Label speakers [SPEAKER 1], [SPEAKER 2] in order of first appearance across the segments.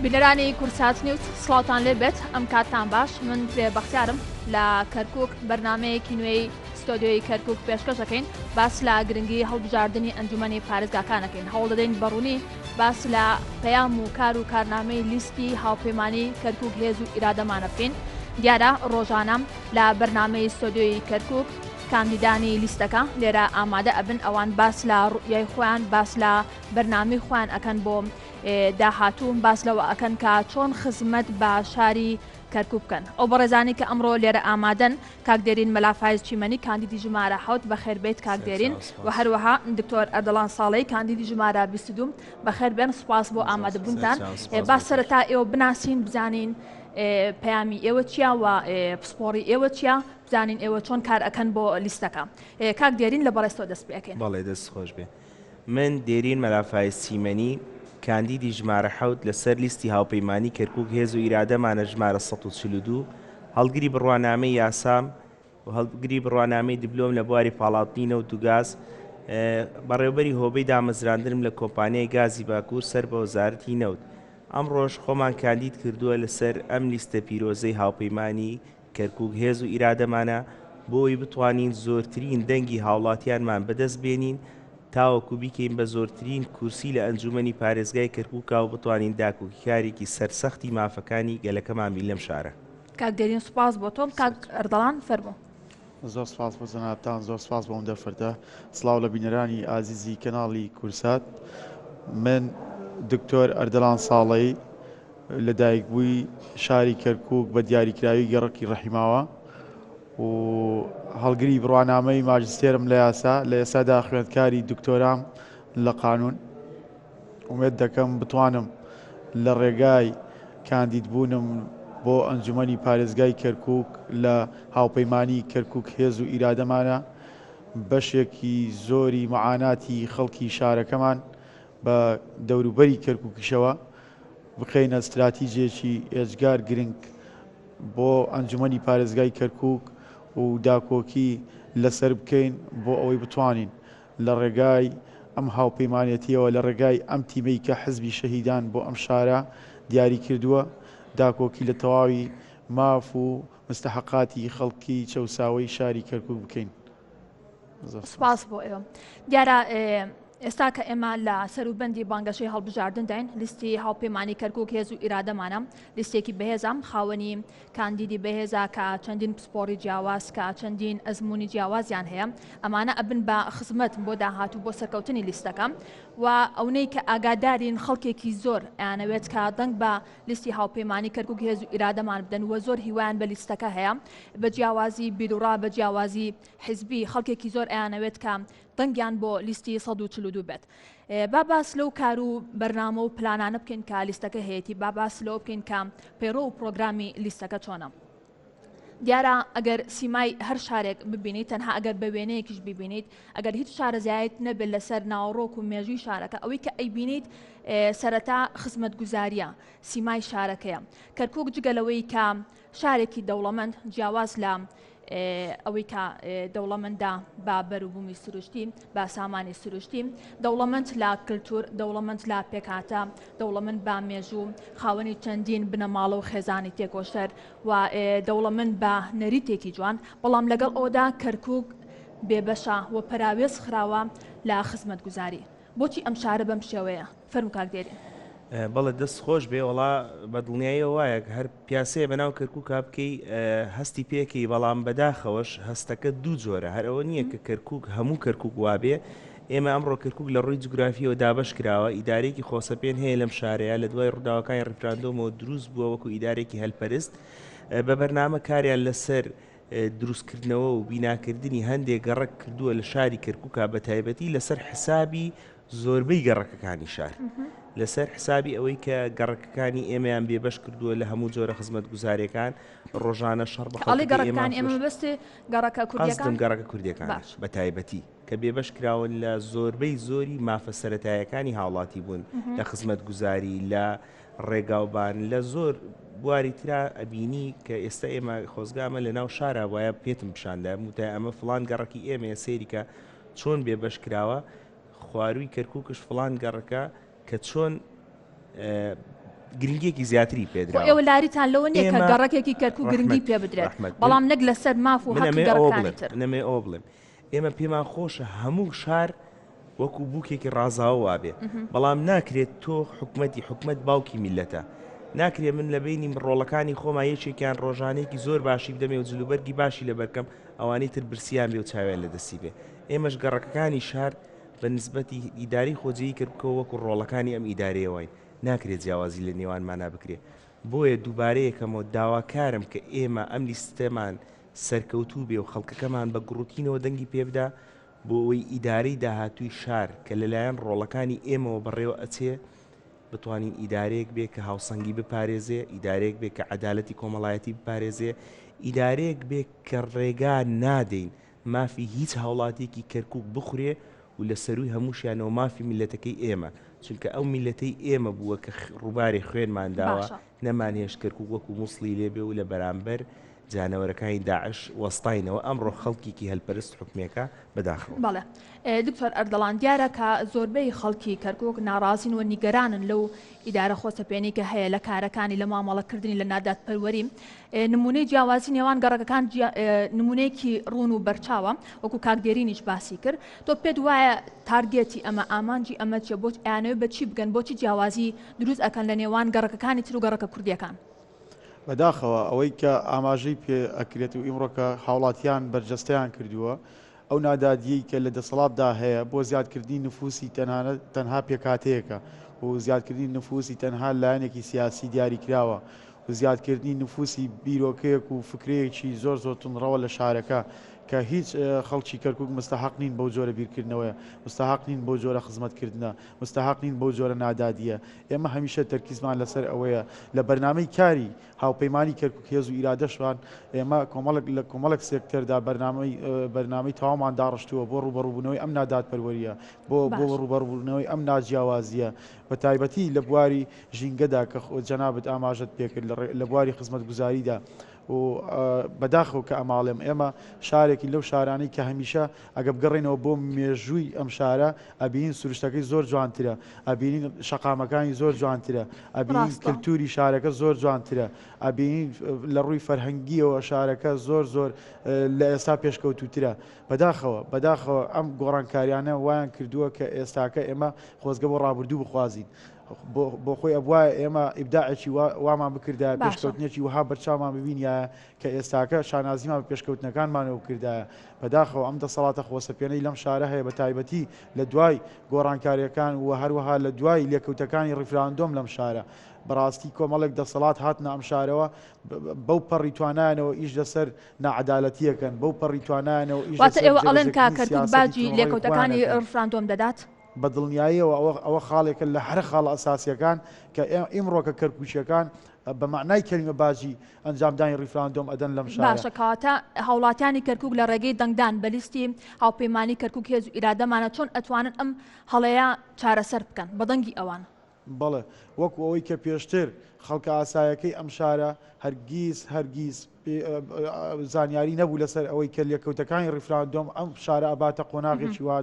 [SPEAKER 1] بنرانی کورسات نیوز سڵاوتان لێبێت ئەم کاتتان باش من بەختیارم لە کەرکک بەرنمەیەکی نوێی ستۆدیۆی کەرکک پێشکەش دەکەین باس لە گرنگی هەڵبژاردننی ئەنجومەنی پارێزگاکانەکەین هەوڵ دەدەین بەڕوونی باس لە پەیام و کار و کارنامەی لیستی هاوپەیمانی کەرکک هێز و ئیرادەمانە بکەین دیارە ڕۆژانە لە بەرنمەی ستۆدیۆی کەرکک کاندیدانی لیستەکە لێرە ئامادە ئەبن ئەوان باس لە ڕوئیای خۆیان باس لە بەرنامەی خۆیان ئەکەن بۆ داهاتوو باس لەوە ئەکەن کە چۆن خزمەت بە شاری کەرکک بکەن ئەو بەڕێزانی کە ئەمڕۆ لێرە ئامادەن کاکدێرین مەلافایز چیمەنی کاندیدی ژمارە حوت بەخێربێت کاکدێرین و هەروەها دکتۆر ئەردەڵان ساڵەی کاندیدی ژمارە 22 بەخێربێن سوپاس بۆ ئامادەبوونتان با سەرەتا ئێوە بناسین بزانین پەیامی ئێوە چییە و پسپۆڕی ئێوە چییە بزانین ئێوە چۆن کار ئەکەن بۆ لیستەکە کاک دێرین لە بەڕێستەوە دەست پێکەین
[SPEAKER 2] بەڵێ دەست خۆش بێ من دێرین مەلافایز چیمەنی کاندیدی ژمارە حوت لەسەر لیستی هاوپەیمانی کەرکک هێز و ئیرادەمانە ژمارە 142 هەڵگری بڕوانامەی یاسام و هەڵگری بڕوانامەی دیبلۆم لە بواری پاڵاوتنینە و دووگاز بەڕێوەبەری هۆبەی دامەزراندنم لە کۆمپانیای گازی باکوور سەر بە وەزارەتی نەوت ئەم ڕۆژ خۆمان کاندید کردووە لەسەر ئەم لیستە پیرۆزەی هاوپەیمانی کەرکک هێز و ئیرادەمانە بۆی بتوانین زۆرترین دەنگی هاوڵاتیانمان بەدەست بێنین تاوەکو بیکەین بە زۆرترین کورسی لە ئەنجومەنی پارێزگای کەرکووکا و بتوانین داکۆکیکارێکی سەرسەختی مافەکانی گەلەکەمان بین لەم شارە
[SPEAKER 1] کاک دێرین سوپاس بۆ تۆم کاک ئەردەڵان فەرموو
[SPEAKER 3] زۆر سپاس بۆ جەنابتان زۆر سپاس بۆ ئەم دەرفەتە سڵاو لە بینەرانی ئازیزی کەناڵی کورسات من دکتۆر ئەردەڵان ساڵەی لەدایکبووی شاری کەرکووک بە دیاریکراوی گەڕەکی ڕەحیماوە و هەڵگری بڕوانامەی ماجستێرم لە یاسا لە ئێسادا خوێندکاری دکتۆرام لە قانون ومێد دەکەم بتوانم لە ڕێگای کاندیدبوونم بۆ ئەنجومەنی پارێزگای کەرکووک لە هاوپەیمانی کەرکک هێز و ئیرادەمانە بەشێکی زۆری معاناتی خەڵکی شارەکەمان بە دەوروبەری کەرکووکیشەوە بخەینە استراتیژێکی ئێجگار گرنگ بۆ ئەنجومەنی پارێزگای کەرکووک و داکۆکی لەسەر بکەین بۆ ئەوەی بتوانین لە ڕێگای ئەم هاوپەیمانێتیەوە لە ڕێگای ئەم تیمەی کە حزبی شەهیدان بۆ ئەم شارە دیاری کردووە داکۆکی لە تەواوی ماف و مستحقاتی خەڵکی چەساوی شاری کەرکووک بکەین.
[SPEAKER 1] سپاس بۆ ئێوە دیارە ئێستا کە ئێمە لە سەروبەندی بانگەشەی هەڵبژاردن داین لیستی هاوپەیمانی کەرکووک هێز و ئیرادەمانە لیستێکی بەهێزام خاوەنی کاندیدی بەهێزا کە چەندین پسپۆڕی جیاواز کە چەندین ئەزمموی جیاوازیان هەیە ئەمانە ئەبن بە خزمەت بۆ داهاتوو بۆ سەرکەوتنی لیستەکە و ئەوەی کە ئاگادارین خەڵکێکی زۆر ئەیانەوێت کە دەنگ بە لیستی هاوپەیمانی کەرکووک هێز و ئیرادەمان بدەن وە زۆر هیوایان بە لیستەکە هەیە بە جیاوازی بیرروڕا بە جیاوازی حیزبی خەڵکێکی زۆر ئەیانەوێت کە دەنگیان بۆ لیستی 142 بێت با باس لەو کار و بەرنامە و پلانانە بکەین کە لیستەکە هەیەی با باس لەوە بکەین کە پەیڕۆ و پرۆگرامی لیستەکە چۆنە دیارە ئەگەر سیمای هەر شارێک ببینیت تەنها ئەگەر بە وێنەیەکیش ببینیت ئەگەر هیچ شارەزایەت نەبێت لەسەر ناوڕۆک و مێژووی شارەکە ئەوەی کە ئەیبینیت سەرەتا خزمەتگوزاریە سیمای شارەکەیە کەرکووک جگەلەوەی کە شارێکی دەوڵەمەند جیاواز لە ئەوەی کە دەوڵەمەندا با بەروبوومی سروشتی با سامانی سروشتی دەوڵەمەند لە کللتور دەوڵەمەند لا پێکاتە دەوڵەمەند با مێژوو خاوەنی چەندین بنەماڵە و خێزانی تێکۆشەر و دەوڵەمەند بە نەریتێکی جوان بەڵام لەگەڵ ئەودا کەرکووک بێبەشە و پراوێز خراوە لە خزمەتگوزاری بۆچی ئەم شارە بەم شێوەیە فەرموو کاک دێرین
[SPEAKER 2] بەڵێ دەست خۆش بێ وڵا بە دڵنیاییە وایە هەر پیاسەیە بەناو کەرکووکا بکەی هەستی پێکەی بەڵام بەداخەوەش هەستەکە دوو جۆرە هەر ئەوە نییە کە کەرکووک هەموو کەرکووک وابێ ئێمە ئەمڕۆ کەرکووک لە ڕووی جوگرافیەوە دابش کراوە ئیدارێکی خۆسەپێن هەیە لەم شارەیە لە دوای ڕووداوەکانی ڕیفراندۆمەوە دروست بووە وەکو ئیدارێکی هەلپەرست بە بەرنامە کاریان لەسەر دروستکردنەوە و بیناکردنی هەندێک گەڕک کردووە لە شاری کەرکووکا بە تایبەتی لەسەر حسابی زۆربەی گەڕەکەکانی شار لەسەر حسابی ئەوەی کە گەڕەکەکانی ئێمەیان بێبەش کردووە لە هەموو جۆرە خزمەت گوزارەکان ڕۆژانە شەڕ
[SPEAKER 1] بەڵی گەڕەکانی ئێمە بەستی گەڕەکە کوردیەکان
[SPEAKER 2] گەڕەکە کوردیەکان بە تایبەتی کە بێبەش کراون لە زۆربەی زۆری مافە سەرەتایەکانی هاوڵاتی بوون لە خزمەت گوزاری لە ڕێگاوبان لە زۆر بواری ترا ئەبینی کە ئێستا ئێمە خۆزگامە لە ناو شارە وایە پێتم پیشاندا وتای ئەمە فڵان گەڕەکی ئێمە سێریکە چۆن بێبەش کراوە خواروی کەرکووکش فڵان گەڕەکە کە چۆن گرنگێکی زیاتری
[SPEAKER 1] ئێوە
[SPEAKER 2] پێدراوە.
[SPEAKER 1] لاریتان لەوە نییە کە
[SPEAKER 2] ئێمە-
[SPEAKER 1] گەڕەکێکی کەرکوو گرنگی پێ بدرێت بەڵام نەک لەسەر ماف و حەقی گەڕەکانی تر.
[SPEAKER 2] نەمێ ئەوە بڵێم ئێمە پێمان خۆشە هەموو شار وەکو بووکێکی ڕازاوە وابێ، بەڵام ناکرێت تۆ حکومەت باوکی میلەتە، ناکرێت من لە بینی ڕۆڵەکانی خۆما یەکێکیان ڕۆژانەیەکی زۆر باشی بدەمێ و جلوبەرگی باشی لە بەرکەم ئەوانەی تر برسیان بێ و چاویان لە دەستی بێ. ئێمەش گەڕەکەکانی شار بە نسبەتی ئیداری خۆجێی کردکەوە وەکو ڕۆڵەکانی ئەم ئیدارەیەوەین ناکرێت جیاوازی لە نێوانمانە بکرێت. بۆیە دووبارەیەکەمەوە داواکارم کە ئێمە ئەم لیستەمان سەرکەوتوو بێ و خەڵکەکەمان بە گڕوتینەوە دەنگی پێبدا بۆ ئەوەی ئیدارەی داهاتووی شار کە لەلایەن ڕۆڵەکانی ئێمەوە بەڕێوە ئەچێ بتوانین ئیدارەیەک بێ کە هاوسەنگی بپارێزێ، ئیدارەیەک بێ کە عەدالەتی کۆمەڵایەتی بپارێزێ، ئیدارەیەک بێ کە ڕێگا نادەین مافی هیچ هاوڵاتێکی کەرکووک بخورێ و لە سەروی هەمووشیانەوە مافی میلەتەکەی ئێمە، چونکە ئەو میلەتەی ئێمە بووە کە ڕووباری خوێنمانداوە نەمانهێش کەرکووک وەکو مووسڵی لێبێ و لە بەرامبەر جانەوەرەکانی داعش وەستاینەوە ئەمڕۆ خەڵکیکی هەلپەرست حکومێکە بەداخەوە.
[SPEAKER 1] بەڵێ دکتۆر ئەردەڵان دیارە کە زۆربەی خەڵکی کەرکووک ناڕازین و نیگەرانن لەو ئیدارە خۆسەپێنی کە هەیە لە کارەکانی لە مامەڵەکردنی لە نادادپەروەری. نمونەی جیاوازی نێوان گەڕەکەکان نمونەیەکی ڕوون و بەرچاوە وەکو کاکدێرینیش باسی کرد. تۆ پێت وایە تارگێتی ئەمە ئامانجی ئەمە چێ بۆ ئەیانەوە بەچی بگەن بۆچی جیاوازی دروست ئەکەن لە نێوان گەڕەکەکانی تر و گەڕەکە کوردیەکان؟
[SPEAKER 3] بەداخەوە ئەوەی کە ئاماژەی پێ ئەکرێت و ئیمڕۆکە هاوڵاتیان بەرجەستەیان کردووە ئەو نادادیەی کە لە دەسەڵاتدا هەیە بۆ زیادکردنی نفوسی تەنها پێکاتەیەکە و زیادکردنی نفوسی تەنها لایەنێکی سیاسی دیاری کراوە و زیادکردنی نفوسی بیرۆکەیەک و فکرەیەکی زۆر تونڕەوە لە شارەکە کە هیچ خەڵکی کەرکووک مستحق نین بەو جۆرە بیرکردنەوەیە، مستحق نین بۆ جۆرە خزمەتکردنە، مستحق نین بەو جۆرە نادادیە. ئێمە هەمیشە تەرکیزمان لەسەر ئەوەیە لە بەرنامەی کاری هاوپەیمانی کەرکووک هێز و ئیرادەشوان ئێمە لە کۆمەڵک سێکتەردا بەرنامەی تەواومان داڕشتووە بۆ ڕوبەڕووبوونەوەی ئەم نادادپەروەریە، بۆ ڕوبەڕووبوونەوەی ئەم ناجیاوازیە، بە تایبەتی لە بواری ژینگەدا کە جەنابەت ئاماژەت پێکرد لە بواری خزمەتگوزاریدا و بەداخەوە کە ئەماڵێم ئێمە شارێکی لەو شارانەی کە هەمیشە ئەگە بگەڕێنەوە بۆ مێژووی ئەم شارە ئەبینین سروشتەکەی زۆر جوانترە، ئەبینین شەقامەکانی زۆر جوانترە، ئەبینین کللتوری شارەکە زۆر جوانترە، ئەبینین لە ڕووی فەرهەنگیەوە شارەکە زۆر لە ئێستا پێشکەوتوترە. بەداخەوە ئەم گۆڕانکاریانە وایان کردووە کە ئێستاکە ئێمە خۆزگە بۆ ڕابردوو بخوازین. بۆ خۆی ئەبواە ئێمە ئیبداعێکی وامان بکردایە پێشکەوتنێکی وها بەرچاومان ببینایە کە ئێستاکە شانازیمان بە پێشکەوتنەکانمانەوە کردایە. بەداخەوە ئەم دەسەڵاتە خۆسەپێنەی لەم شارە هەیە بە تایبەتی لە دوای گۆڕانکاریەکان و هەروەها لە دوای لێکەوتەکانی ڕیفراندۆم لەم شارە. بەڕاستی کۆمەڵێک دەسەڵات هاتنە ئەم شارەوە بەو پەڕی توانایانەوە ئیش لەسەر نەعەدالەتیەکەن، بەو پەڕی توانایانەوە ئیش
[SPEAKER 1] واتە ئێوە ئەڵێن کە کەرکووک باجی لێکەوتەکانی ڕیفراندۆم دەدات؟
[SPEAKER 3] بە دڵنیاییەوە ئەوە خاڵێکە لە هەر خاڵ ئەساسیەکان کە ئیمڕۆکە کەرکووچیەکان بە معنای کەلیمە باجی ئەنجامدانی ڕیفراندۆم ئەدەن لەم شارە.
[SPEAKER 1] باشە کەواتە هاوڵاتیانی کەرکووک لە ڕێگەی دەنگدان بە لیستی هاوپەیمانی کەرکووک هێز و ئیرادەمانە چۆن ئەتوانن ئەم هەڵەیە چارەسەر بکەن بە دەنگی ئەوان؟
[SPEAKER 3] بەڵێ وەکو ئەوەی کە پێشتر خەڵکە ئاسایەکەی ئەم شارە هەرگیز زانیاری نەبوو لەسەر ئەوەی کە لێکەوتەکانی ڕیفراندۆم ئەم شارە ئەباتە قۆناغێکی وا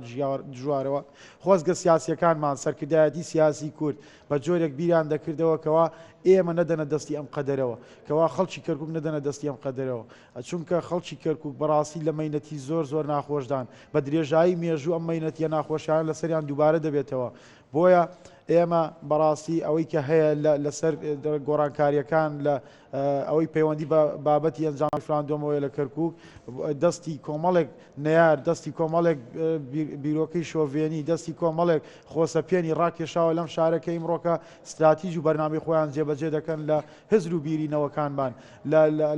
[SPEAKER 3] دژوارەوە. خۆزگە سیاسیەکانمان سەرکردایەتی سیاسی کورد بە جۆرێک بیریان دەکردەوە کەوا ئێمە نەدەنە دەستی ئەم قەدەرەوە، کەوا خەڵکی کەرکووک نەدەنە دەستی ئەم قەدەرەوە، چونکە خەڵکی کەرکووک بەڕاستی لە مەینەتی زۆر ناخۆشدان بە درێژایی مێژوو ئەم مەینەتیە ناخۆشیان لەسەریان دووبارە دەبێتەوە. بۆیە ئێمە بەڕاستی ئەوەی کە هەیە لەسەر گۆڕانکاریەکان لە ئەوەی پەیوەندی بە بابەتی ئەنجام ڕیفراندۆمەوەی لە کەرکووک دەستی کۆمەڵێک نەیار، دەستی کۆمەڵێک بیرۆکەی شۆڤێنی، دەستی کۆمەڵێک خۆسەپێنی ڕاکێشاوە لەم شارەکە ئیمڕۆکە استراتیژی و بەرنامەی خۆیان جێبەجێ دەکەن لە هزر و بیرینەوەکانمان،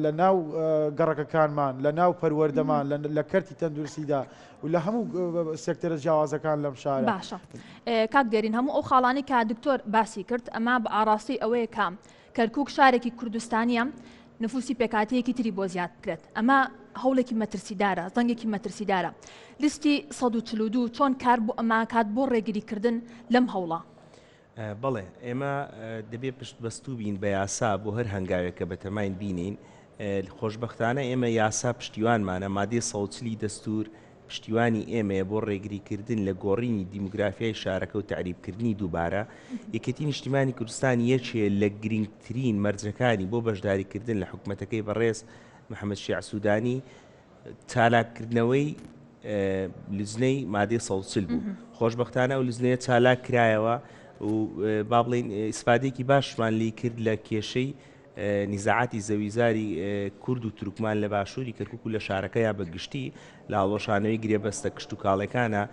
[SPEAKER 3] لە ناو گەڕەکەکانمان، لە ناو پەروەردەمان، لە کەرتی تەندروستیدا و لە هەموو سێکتەرە جیاوازەکان لەم شارە.
[SPEAKER 1] باشە کاک دێرین هەموو ئەو خاڵانی کە دکتۆر باسی کرد ئەمە بە ئاراستی ئەوەیە کە کەرکووک شارێکی کوردستانیە نفوسی پێکاتەیەکی تری بۆ زیاد بکرێت. ئەمە هەوڵێکی مەترسیدارە، زەنگێکی مەترسیدارە. لیستی 142 چۆن کار بۆ ئەمە کات بۆ ڕێگریکردن لەم هەوڵە؟
[SPEAKER 2] بەڵێ ئێمە دەبێت پشت بەستوو بین بە یاسا بۆ هەر هەنگاوێکە بەتەماین بینین. خۆشببختانە ئێمە یاسا پشتیوانمانە مادەی 140 دەستور پشتیوانی ئێمەیە بۆ ڕێگریکردن لە گۆڕینی دیموگرافیای شارەکە و تعریبکردنی دووبارە یەکێتی نیشتیمانی کوردستان یەکێ لە گرنگترین مەرجەکانی بۆ بەشداریکردن لە حکوومەتەکەی بەڕێز محەممەد شیع سوودانی چالاکردنەوەی لزنەی مادەی 140 بوو خۆشببختانە و لزنەیە چالاک کرایەوە و با بڵین ئیسفادێکی باشمان لی کرد لە کێشەی نیزاعاتی زەویزاری کورد و تورکمان لە باشووری کەرکووک و لە شارەکە یا بەگشتی لە هەڵۆشانەوەی گرێبەستە کشت و کاڵەکانە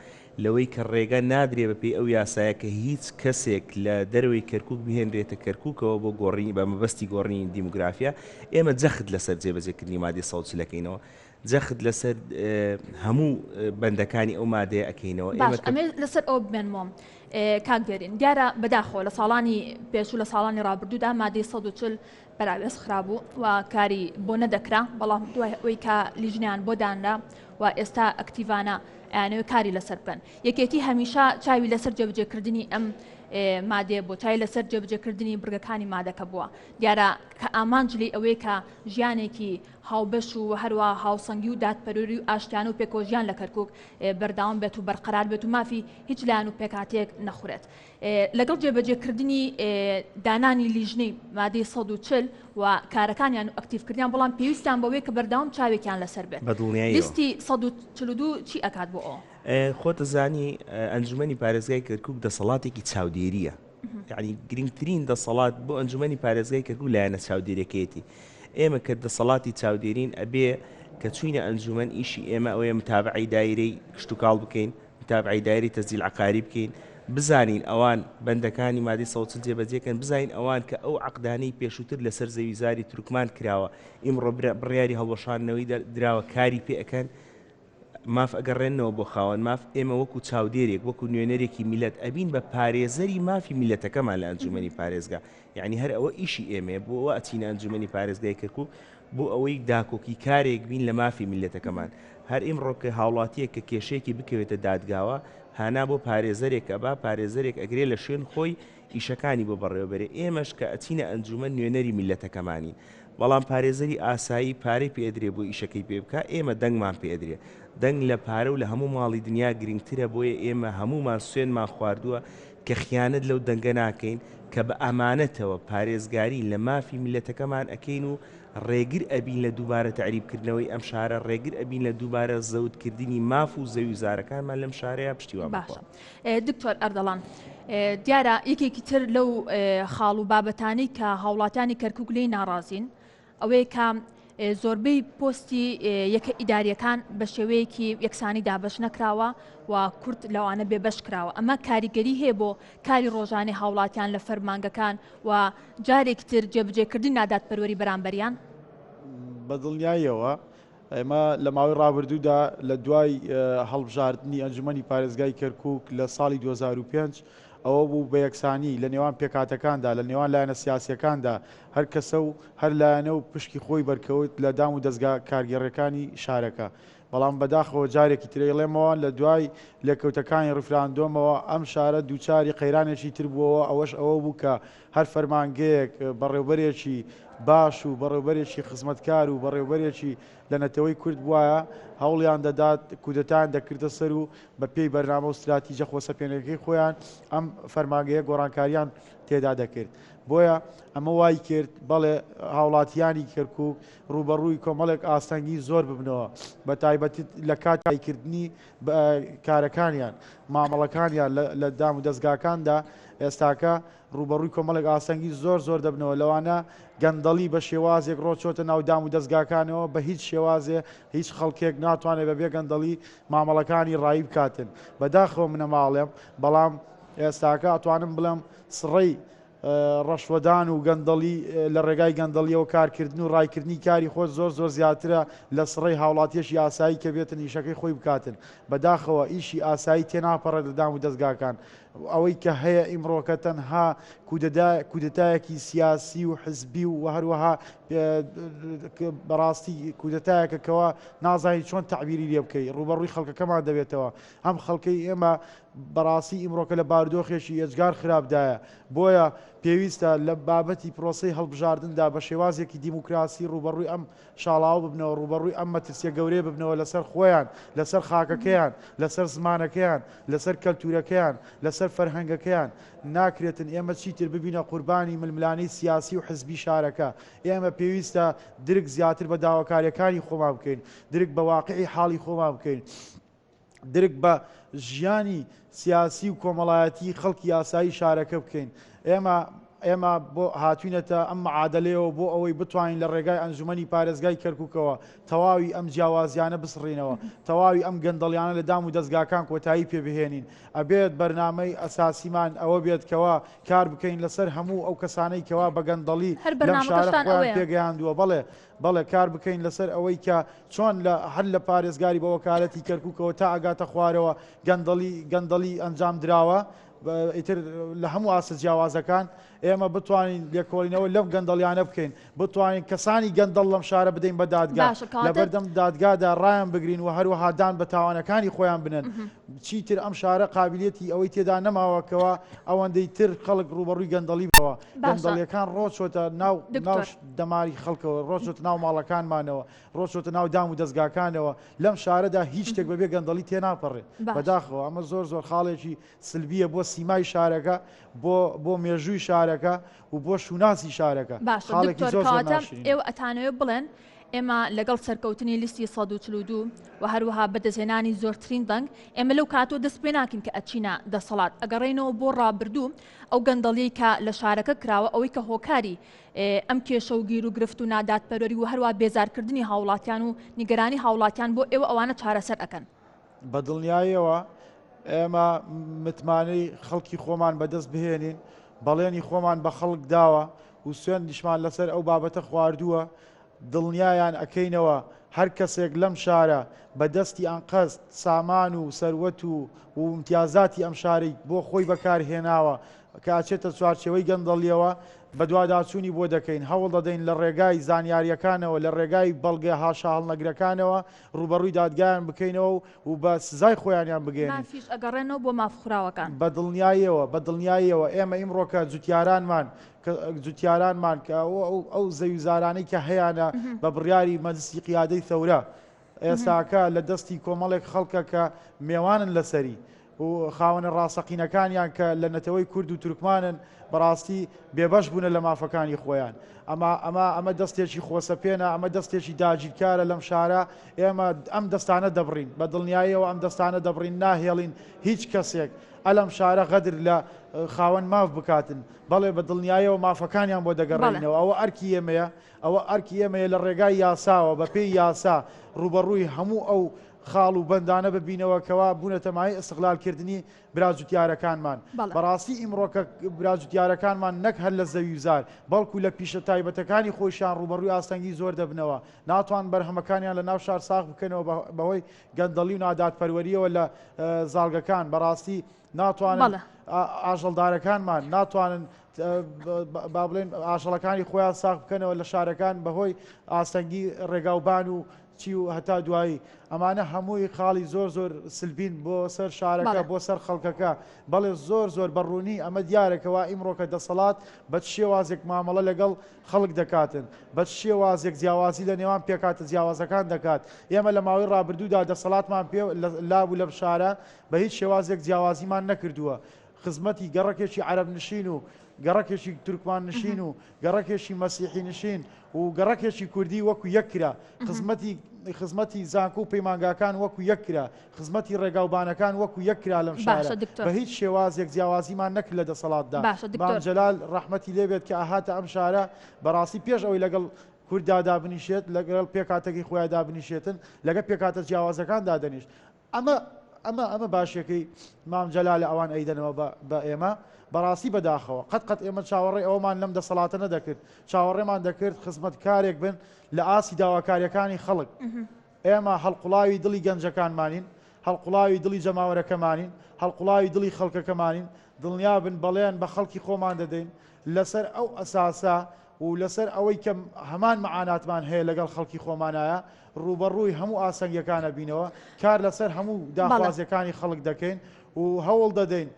[SPEAKER 2] لەوەی کە ڕێگە نادرێ بەپێی ئەو یاسایە کە هیچ کەسێک لە دەروی کەرکووک بهێنرێتە کەرکووکەوە بۆ گۆڕی بە مەبەستی گۆڕنی دیموگرافیا ئێمە جەخت لەسەر جێبەجێکردنی مادەی 140ەکەینەوە جەخت لەسەر هەموو بەندەکانی ئەو مادەیە ئەەکەینەوە
[SPEAKER 1] ئەمە لەسەر ئەو بمێنمەوە کاکبێرین دیارە بەداخۆ لە ساڵانی پێشوو لە ساڵانی ڕابردوودا مادەی 140 بەراوێز خراببوو و کاری بۆ نەدەکرا بەڵام دوای ئەوەی کە لیژنیان بۆ دانرا و ئێستا ئەکتیڤانە یانەوە کاری لەسەر بکەن یەکێتی هەمیشە چاوی لەسەر جێبجێکردنی ئەم مادێ بۆ چای لەسەر جێبجێکردنی بڕگەکانی مادەکە بووە دیارە کە ئامانجلی ئەوەی کە ژیانێکی هاوبەش و هەروە هاوسەنگی و دادپەروری و ئاشتیان و پێکۆژیان لە کەرکووک بەرداوام بێت و بەرقەرار بێت و مافی هیچ لایەن و پێکاتێک نەخورێت لەگەڵ جێبەجێکردنی دانانی لیژنەی مادەی 140 و کارەکانیان و ئەکتیڤکردیان بەڵام پێویستیان بەوەی کە بەرداوام چاوێکیان لەسەر بێت لیستی 142 چی ئەکات بۆ ئەو
[SPEAKER 2] خۆتە زانی ئەنجومەنی پارێزگای کەرکووک دەسەڵاتێکی چاودێریە یعنی گرنگترین دەسەڵات بۆ ئەنجومەنی پارێزگای کەرکووک لایەنە چاودێریەکەیەتی ئێمە کە دەسەڵاتی چاودێرین ئەبێ کە چوینە ئەنجومەن ئیشی ئێمە ئەوەیە متابعی دایرەی کشت و کاڵ بکەین متابعی دایرەی تەسجیل عقاری بکەین بزانین ئەوان بەندەکانی مادەی 140 جێبەجێکەن بزانین ئەوان کە ئەو عقدانەی پێشووتر لەسەر زەویزاری تورکمان کراوە ئیمڕۆ بڕیاری هەڵوەشانەوەی دراوە کاری پێ ئەەکەن ماف ئەگەڕێنەوە بۆ خاوەن ماف ئێمە وەکو چاودێرێک وەکو نوێنەرێکی میلەت ئەبین بە پارێزەری مافی میلەتەکەمان لە ئەنجومەنی پارێزگا یعنی هەر ئەوە ئیشی ئێمێ بۆ ئەوە ئەچینە ئەنجومەنی پارێزگای کەرکووک بۆ ئەوەی داکۆکی کارێک بین لە مافی میلەتەکەمان هەر ئیمڕۆکە هاوڵاتیە کە کێشەیەکی بکەوێتە دادگاوە هانا بۆ پارێزەرێکە با پارێزەرێک ئەگرێ لە شوێن خۆی ئیشەکانی بۆ بەڕێوەبەرێ ئێمەش کە ئەچینە ئەنجومەن نوێنەری میلەتەکەمانی بەڵام پارێزەری ئاسایی پارەی پێدرێ بۆ ئیشەکەی پێ بکە ئێمە دەنگمان پێدرێ دەنگ لە پارە و لە هەموو ماڵی دنیا گرنگترە بۆیە ئێمە هەمومان سوێنمان خواردووە کە خیانەت لەو دەنگە ناکەین کە بە ئەمانەتەوە پارێزگاری لە مافی میلەتەکەمان ئەکەین و ڕێگر ئەبین لە دووبارە تعریبکردنەوەی ئەم شارە ڕێگر ئەبین لە دووبارە زەوتکردنی ماف و زەویزارەکانمان لەم شارەیە پشتیوان
[SPEAKER 1] باشە دکتۆر ئەردەڵان دیارە یەکێکی تر لەو خاڵ و بابەتانی کە هاوڵاتیانی کەرکووک لێی ناڕازین ئەوەی کە زۆربەی پۆستی یەکە ئیداریەکان بە شێوەیەکی یەکسانی دابش نەکراوە و کورت لەوانە بێبەش کراوە ئەمە کاریگەری هەیە بۆ کاری ڕۆژانی هاوڵاتیان لە فەرمانگەکان و جارێک تر جێبجێکردن نادادپەروەری بەرامبەریان
[SPEAKER 3] بەدڵنیاییەوە ئێمە لە ماوەی ڕابردوودا لە دوای هەڵبژاردننی ئەنجومەنی پارێزگای کەرکووک لە ساڵی 2005 ئەوە بوو بە یەکسانی لە نێوان پێکاتەکاندا لە نێوان لایەنە سیاسیەکاندا هەر کەسە و هەر لایەنە و پشکی خۆی بەرکەوت لە دام و دەستگا کارگەڕەکانی شارەکە بەڵام بەداخەوە جارێکی ترێڵێمەوە لە دوای لێکەوتەکانی ڕفراندۆمەوە ئەم شارە دووچاری قەیرانێکی تر بووەوە ئەوەش ئەوە بوو کە هەر فەرمانگەیەک بەڕێوەبەرێکی باش و بەڕێوەبەرێکی خزمەتکار و بەڕێوەبەرێکی لە نەتەوەی کورد بواە هەوڵیان دەدات کودەتان دەکردە سەر و بە پێی بەرنامە و استراتیژە خۆسەپێنەکەی خۆیان ئەم فەرمانگەیە گۆڕانکاریان تێدا دەکرد بۆیە ئەمە وای کرد بەڵێ هاوڵاتیانی کەرکووک ڕوبەڕووی کۆمەڵێک ئاستەنگی زۆر ببنەوە بە تایبەتی لە کاتایکردنی کارەکانیان مامەڵەکانیان لە دام و دەستگاکاندا ئێستاکە ڕوبەڕووی کۆمەڵێک ئاسەنگی زۆر دەبنەوە لەوانە گەندەڵی بە شێوازێک ڕۆچۆتە ناو دام و دەستگاکانەوە بە هیچ شێوازێ هیچ خەڵکێک ناتوانێت بەبێ گەندەڵی مامەڵەکانی ڕایی بکاتن بەداخەوە منە ماڵێم بەڵام ئێستاکە ئەتوانم بڵێم سڕەی ڕەشوەدان و گەندەڵی لە ڕێگای گەندەڵیەوە کارکردن و ڕایکردنی کاری خۆ زۆر زیاترە لە سڕەی هاوڵاتیەشی ئاسایی کە بێتن ئیشەکەی خۆی بکاتن بەداخەوە ئیشی ئاسایی تێناپەڕێت لە دام و دەستگاکان ئەوەی کە هەیە ئیمڕۆکە تەنها کودەتایەکی سیاسی و حزبی و هەروەها بەڕاستی کودەتایەکەکەوە نازانی چۆن تعبیری لێ بکەی ڕوبەڕووی خەڵکەکەمان دەبێتەوە ئەم خەڵکەی ئێمە بەڕاستی ئیمڕۆکە لە بارودۆخێکی ئێجگار خراپدایە بۆیە پێویستە لە بابەتی پرۆسەی هەڵبژاردندا بە شێوازێکی دیموکراسی ڕوبەڕووی ئەم شاڵاو ببنەوە ڕوبەڕووی ئەم مەترسیە گەورەی ببنەوە لەسەر خۆیان لەسەر خاکەکەیان لەسەر زمانەکەیان لەسەر کەلتورەکەیان لەسەر فەرهەنگەکەیان ناکرێتن ئێمە چیتر ببینە قوربانی ململانەی سیاسی و حزبی شارەکە ئێمە پێویستە درک زیاتر بە داواکاریەکانی خۆمان بکەین درک بە واقعی حاڵی خۆمان بکەین درک بە ژیانی سیاسی و کۆمەڵایەتی خەڵکی یاسایی شارەکە بکەین ئێمە بۆ هاتوینەتە ئەم معادلەیەوە بۆ ئەوەی بتوانین لە ڕێگای ئەنجومەنی پارێزگای کەرکووکەوە تەواوی ئەم جیاوازیانە بسڕینەوە تەواوی ئەم گەندەڵیانە لە دام و دەستگاکان کۆتایی پێبهێنین ئەبێت بەرنامەی ئەساسیمان ئەوە بێت کەوا کار بکەین لەسەر هەموو ئەو کەسانەی کەوا بە گەندەڵی لەم شارە خۆیان پێگەیاندووە بەڵێ کار بکەین لەسەر ئەوەی کە چۆن هەر لە پارێزگاری بە وەکالەتی کەرکووکەوە تا ئاگاتە خوارەوە گەندەڵی ئەنجام دراوە ئیتر لە هەموو ئاسە جیاوازەکان ئێمە بتوانین لێکۆڵینەوە لەم گەندەڵیانە بکەین بتوانین کەسانی گەندەڵ لەم شارە بدەین بە دادگا لەبەردەم دادگادا ڕایان بگرین و هەروەها دان بە تاوانەکانی خۆیان بنن چیتر ئەم شارە قابلیەتی ئەوەی تێدا نەماوەکەوە ئەوەندەی تر خەڵک ڕوبەڕووی گەندەڵی بەوە گەندەڵیەکان ڕۆچۆتە ناو دەماری خەڵکەوە ڕۆچۆتە ناو ماڵەکانمانەوە ڕۆچۆتە ناو دام و دەستگاکانەوە لەم شارەدا هیچ شتێک بەبێ گەندەڵی تێناپەڕێت بەداخەوە ئەمە زۆر خاڵێکی سلبیە بۆ سیمای شارەکە بۆ مێژووی شارەکە و بۆ شوناسی شارەکە
[SPEAKER 1] ئێوە ئەتانەوێت بڵێن ئێمە لەگەڵ سەرکەوتنی لیستی 142 و هەروەها بەدەستهێنانی زۆرترین دەنگ ئێمە لەو کاتۆ دەست پێ ناکەین کە ئەچینە دەسەڵات ئەگەڕێنەوە بۆ ڕابردوو ئەو گەندەڵی کە لە شارەکە کراوە ئەوەی کە هۆکاری ئەم کێشە و گیر و گرفت و نادادپەروەری و هەروە بێزارکردنی هاوڵاتیان و نیگەرانی هاوڵاتیان بۆ ئێوە ئەوانە چارەسەر ئەکەن
[SPEAKER 3] بە دڵنیاییەوە ئێمە متمانەی خەڵکی خۆمان بەدەست بهێنین بەڵێنی خۆمان بە خەڵک داوە و سوێن نیشمان لەسەر ئەو بابەتە خواردووە دڵنیایان ئەکەینەوە هەر کەسێک لەم شارە بەدەستی ئەنقەست سامان و سەروەت و امتیازاتی ئەم شارەی بۆ خۆی بەکارهێناوە کە ئاچێتە چوارچێوەی گەندەڵیەوە بە دوواداچوونی بۆ دەکەین هەوڵ دەدەین لە ڕێگای زانیاریەکانەوە لە ڕێگای بەڵگە هاشا هەڵنەگرەکانەوە ڕوبەڕووی دادگایان بکەینەوە و بە سزای خۆیانیان بگەێنین
[SPEAKER 1] ئەگەڕێنەوە بۆ مافخراوەکان
[SPEAKER 3] بە دڵنیاییەوە ئێمە ئیمڕۆکە جوتیارانمان کە ئەو زەویزارانەی کە هەیەە بە بڕیاری مەجلیسی قیادەی ثەورە ئێستاکە لە دەستی کۆمەڵێک خەڵکە کە میێوانن لەسەری و خاوەنە ڕاستەقینەکانیان کە لە نەتەوەی کورد و تورکمانن بەڕاستی بێبەش بوونە لە مافەکانی خۆیان ئەمە دەستێکی خۆسەپێنە ئەمە دەستێکی داگیرکارە لەم شارە ئێمە ئەم دەستانە دەبڕین بە دڵنیاییەوە ئەم دەستانە دەبڕین ناهێڵین هیچ کەسێک ئەلەم شارە غەدر لە خاوەن ماف بکاتن بەڵێ بە دڵنیاییەوە مافەکانیان بۆ دەگەڕێنەوە ئەوە ئەرکی ئێمەیە لە ڕێگای یاساوە بە پێی یاسا ڕوبەڕووی هەموو ئەو خاڵ و بەندانە ببینەوە کەوا بوونەتە مای ئەستقلالکردنی براجوتیارەکانمان بەڕاستی ئیمڕۆکە براجوتیارەکانمان نەک هەر لە زەویزار بەڵکو لە پیشە تایبەتەکانی خۆشیان ڕوبەڕووی ئاستەنگی زۆر دەبنەوە ناتوان بەرهەمەکانیان لە ناو شار ساغ بکەنەوە بەهۆی گەندەڵی و نادادپەروەریەوە لە زاڵگەکان بەڕاستی ناتوانن ئاژەڵدارەکانمان ناتوانن با بڵێن ئاژەڵەکانی خۆیان ساغ بکەنەوە لە شارەکان بەهۆی ئاستەنگی ڕێگاوبان و چی و هەتا دوایی ئەمانە هەمووی خاڵی زۆر سلبین بۆ سەر شارەکە بۆ سەر خەڵکەکە بەڵێ زۆر بەڕوونی ئەمە دیارێکەوە ئیمڕۆکە دەسەڵات بە شێوازێک مامەڵە لەگەڵ خەڵک دەکاتن بە شێوازێک جیاوازی لە نێوان پێکاتە جیاوازەکان دەکات ئێمە لە ماوەی ڕابردوودا دەسەڵاتمان پێ لابوو لەم شارە بە هیچ شێوازێک جیاوازیمان نەکردووە خزمەتی گەڕەکێکی عەرەب نشین و گەڕەکێکی تورکمان نشین و گەڕەکێکی مەسیحی نشین و گەڕەکێکی کوردی وەکو یەکرا خزمەتی زانکۆ و پەیمانگاکان وەکو یەکرا خزمەتی ڕێگاوبانەکان وەکو یەکرا لەم شارە بە هیچ شێوازێک جیاوازیمان نەکرد لە دەسەڵاتدا مام جەلال ڕەحمەتی لێبێت کە ئاهاتە ئەم شارە بەڕاستی پێش ئەوەی لەگەڵ کورددا دابنیشێت لەگەڵ پێکاتێکی خۆیان دابنیشێتن لەگە پێکاتە جیاوازەکان دادەنیشت ئەمە باشیەکەی مام جەلال ئەوان ئەیدەنەوە بە ئێمە بەڕاستی بەداخەوە قەت ئێمە چاوەڕێ ئەومان لەم دەسەڵاتە نەدەکرد چاوەڕێمان دەکرد خزمەتکارێک بن لە ئاسی داواکاریەکانی خەڵک ئێمە هەڵقوڵاوی دڵی گەنجەکانمانین هەڵقوڵاوی دڵی جەماوەرەکەمانین هەڵقوڵاوی دڵی خەڵکەکەمانین دڵنیا بن بەڵێن بە خەڵکی خۆمان دەدەین لەسەر ئەو ئەساسا و لەسەر ئەوەی کە هەمان مەعاناتمان هەیە لەگەڵ خەڵکی خۆمانایە ڕوبەڕووی هەموو ئاسەنگەکانە بینەوە کار لەسەر هەموو داخوازیەکانی خەڵک دەکەین و هەوڵ دەدەین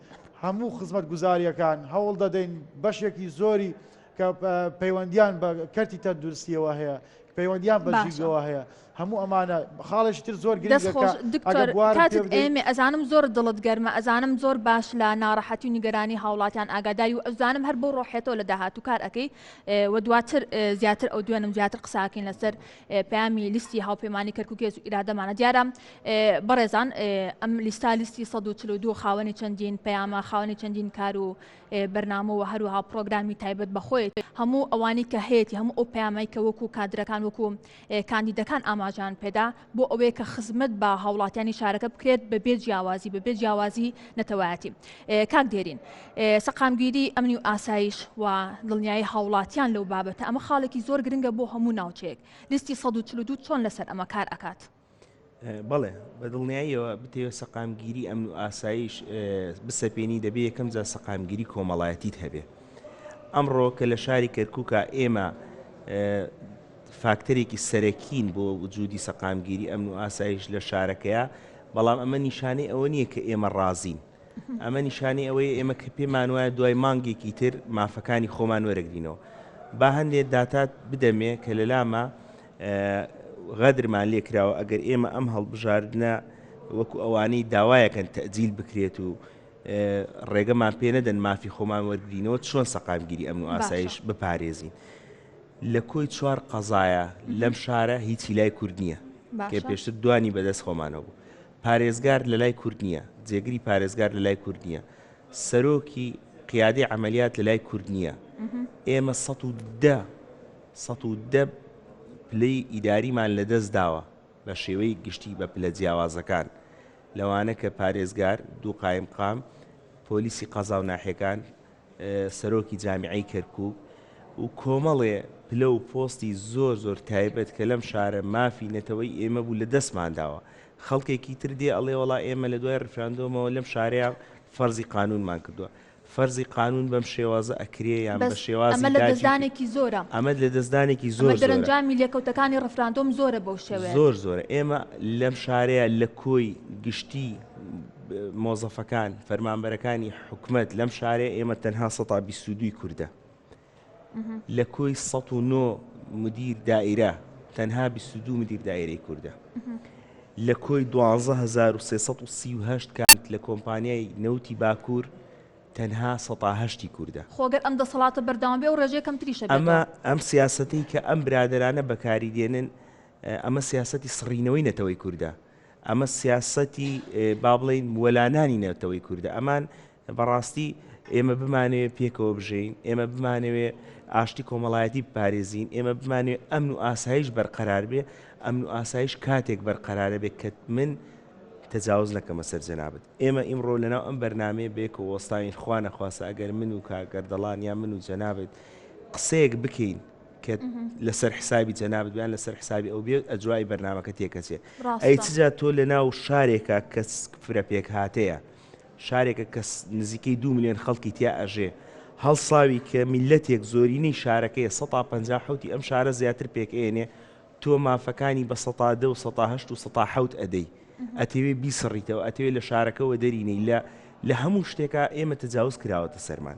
[SPEAKER 3] هەموو خزمەت گوزاریەکان هەوڵ دەدەین بەشێکی زۆری کە پەیوەندیان بە کەرتی تەندروستیەوە هەیە پەیوەندیان بە ژینگەوە هەیە هەموو ئەمانە خاڵێکی تر زۆر
[SPEAKER 1] گرنگکاتت ئێمە ئەزانم زۆر دڵت گەرمە ئەزانم زۆر باش لە ناڕەحەتی و نیگەرانی هاوڵاتیان ئاگاداری و ئەزانم هەر بۆ ڕۆحێتەوە لە داهاتوو کار ئەەکەی و دواتر زیاتر ئەو دوێنم زیاتر قساکەین لەسەر پامی لیستی هاوپەیمانی کەرکووک و ئیرادەمانە دیارە بەڕێزان ئەم لیستی 142 خاوەنی چەندین پەیامە خاوەنی چەندین کار و بەرنامەوە هەروها پرۆگرامی تایبەت بەخۆیت هەموو ئەوانی کە هەیەی هەموو ئەو پامەی کە وەکو کادرەکان وەکو کاندیدەکان ئاماژان پێدا بۆ ئەوەیە کە خزمەت بە هاوڵاتیانی شارەکە بکرێت بەبێ جیاوازی نەتەوایەتی کاک دێرین سەقامگیری ئەمنی و ئاسایش و دڵنیایی هاوڵاتیان لەو بابەتە ئەمە خاڵێکی زۆر گرنگە بۆ هەموو ناوچەیەک لیستی 142 چۆن لەسەر ئەمە کار ئەکات
[SPEAKER 2] بەڵێ بە دڵنیاییەوە بتێوە سەقامگیری ئەمن و ئاسایش بسەپێنی دەبێت یەکەم جا سەقامگیری کۆمەڵایەتیت هەبێ ئەمڕۆ کە لە شاری کەرکووکە ئێمە فاکتەرێکی سەرەکین بۆ وجودی سەقامگیری ئەمن و ئاسایش لە شارەکەیە بەڵام ئەمە نیشانەی ئەوە نییە کە ئێمە ڕازین ئەمە نیشانەی ئەوەیە ئێمە کە پێمان وایە دوای مانگێکی تر مافەکانی خۆمان وەرەگرینەوە با هەندێک داتات بدەمێ کە لەلامە غەدرمان لێکراوە ئەگەر ئێمە ئەم هەڵبژاردنە وەکو ئەوانەی داوایەکەن تەجیل بکرێت و ڕێگەمان پێ نەدەن مافی خۆمان وەرگرینەوە چۆن سەقامگیری ئەمن و ئاسایش بپارێزین لە کۆی 4 قەزایە لەم شارە هیچی لای کورد نییە کە پێشتر دوانی بەدەست خۆمانەوە بوو پارێزگار لە لای کورد نییە جێگری پارێزگار لە لای کورد نییە سەرۆکی قیادەی عملیات لە لای کورد نییە ئێمە 110 پلەی ئیداریمان لەدەست داوە بە شێوەی گشتی بە پلە جیاوازەکان لەوانە کە پارێزگار دوو قایم قام پۆلیسی قەزا و ناحیەکان سەرۆکی جامیعەی کەرکووک و کۆمەڵێ پلە و پۆستی زۆر تایبەت کە لەم شارە مافی نەتەوەی ئێمە بوو لە دەستمان داوە خەڵکێکی تر دێ ئەڵێ وڵا ئێمە لە دوای ڕفراندۆمەوە لەم شارەیە فەرزی قانونمان کردووە فەرزی قانون بەم شێوازە ئەکرێ یان بە شێوازی
[SPEAKER 1] ئەمە لە دەستدانێکی زۆرە
[SPEAKER 2] ئەمە لە دەستدانێکی زۆر
[SPEAKER 1] دەرەنجامی لێکەوتەکانی ڕفراندۆم زۆرە بەو شێوەیە
[SPEAKER 2] زۆرە ئێمە لەم شارەیە لە کۆی گشتی مۆزەفەکان فەرمانبەرەکانی حکومەت لەم شارەیە ئێمە تەنها 122 کوردە لە کۆی 109 مدیر دائیرە تەنها 22 مدیر دائیرەی کوردە لە کۆی 12338 کات لە کۆمپانیای نەوتی باکوور تەنها 180 کوردە
[SPEAKER 1] خۆگەر ئەم دەسەڵاتە بەردەوام بێ و ڕێژەکەم تریشە
[SPEAKER 2] ئەم سیاسەتی کە ئەم برادرانە بەکاری دێنن ئەمە سیاسەتی سڕینەوەی نەتەوەی کوردە ئەمە سیاسەتی با بڵێین وەلانانی نەتەوەی کوردە ئەمان بەڕاستی ئێمە بمانەوێت پێکەوە بژین ئێمە بمانەوێت ئاشتی کۆمەڵایەتی بپارێزین ئێمە بمانوێت ئەمن و ئاسایش بەرقەرار بێ ئەمن و ئاسایش کاتێک بەرقەرارە بێت کە من تەجاوز نەکەمە سەر جەنابەت ئێمە ئیمڕۆ لەناو ئەم بەرنامەیە بێکەوە وەستاوین خوا نەخواسە ئەگەر من و کاگەردەڵان یا من و جەنابەت قسەیەک بکەین کە لەسەر حسابی جەنابەت بیان لەسەر حسابی ئەو بێت ئەجوای بەرنامەکە تێکەچێ ئەی چجا تۆ لەناو شارێکە کە فرە پێک هاتەیە شارێکە کە نزیکەی 2 ملیۆن خەڵکی تیا ئەژێ هەڵساوی کە میلەتێک زۆرینەی شارەکەی 150 ئەم شارە زیاتر پێکێنێ تۆ مافەکانی بە 110 و 108 و 107 ئەدەی ئەتەوێ بیسڕیتەوە ئەتەوێ لە شارەکەەوە دەرینەی لە هەموو شتێکە ئێمە تەجاوز کراوەتە سەرمان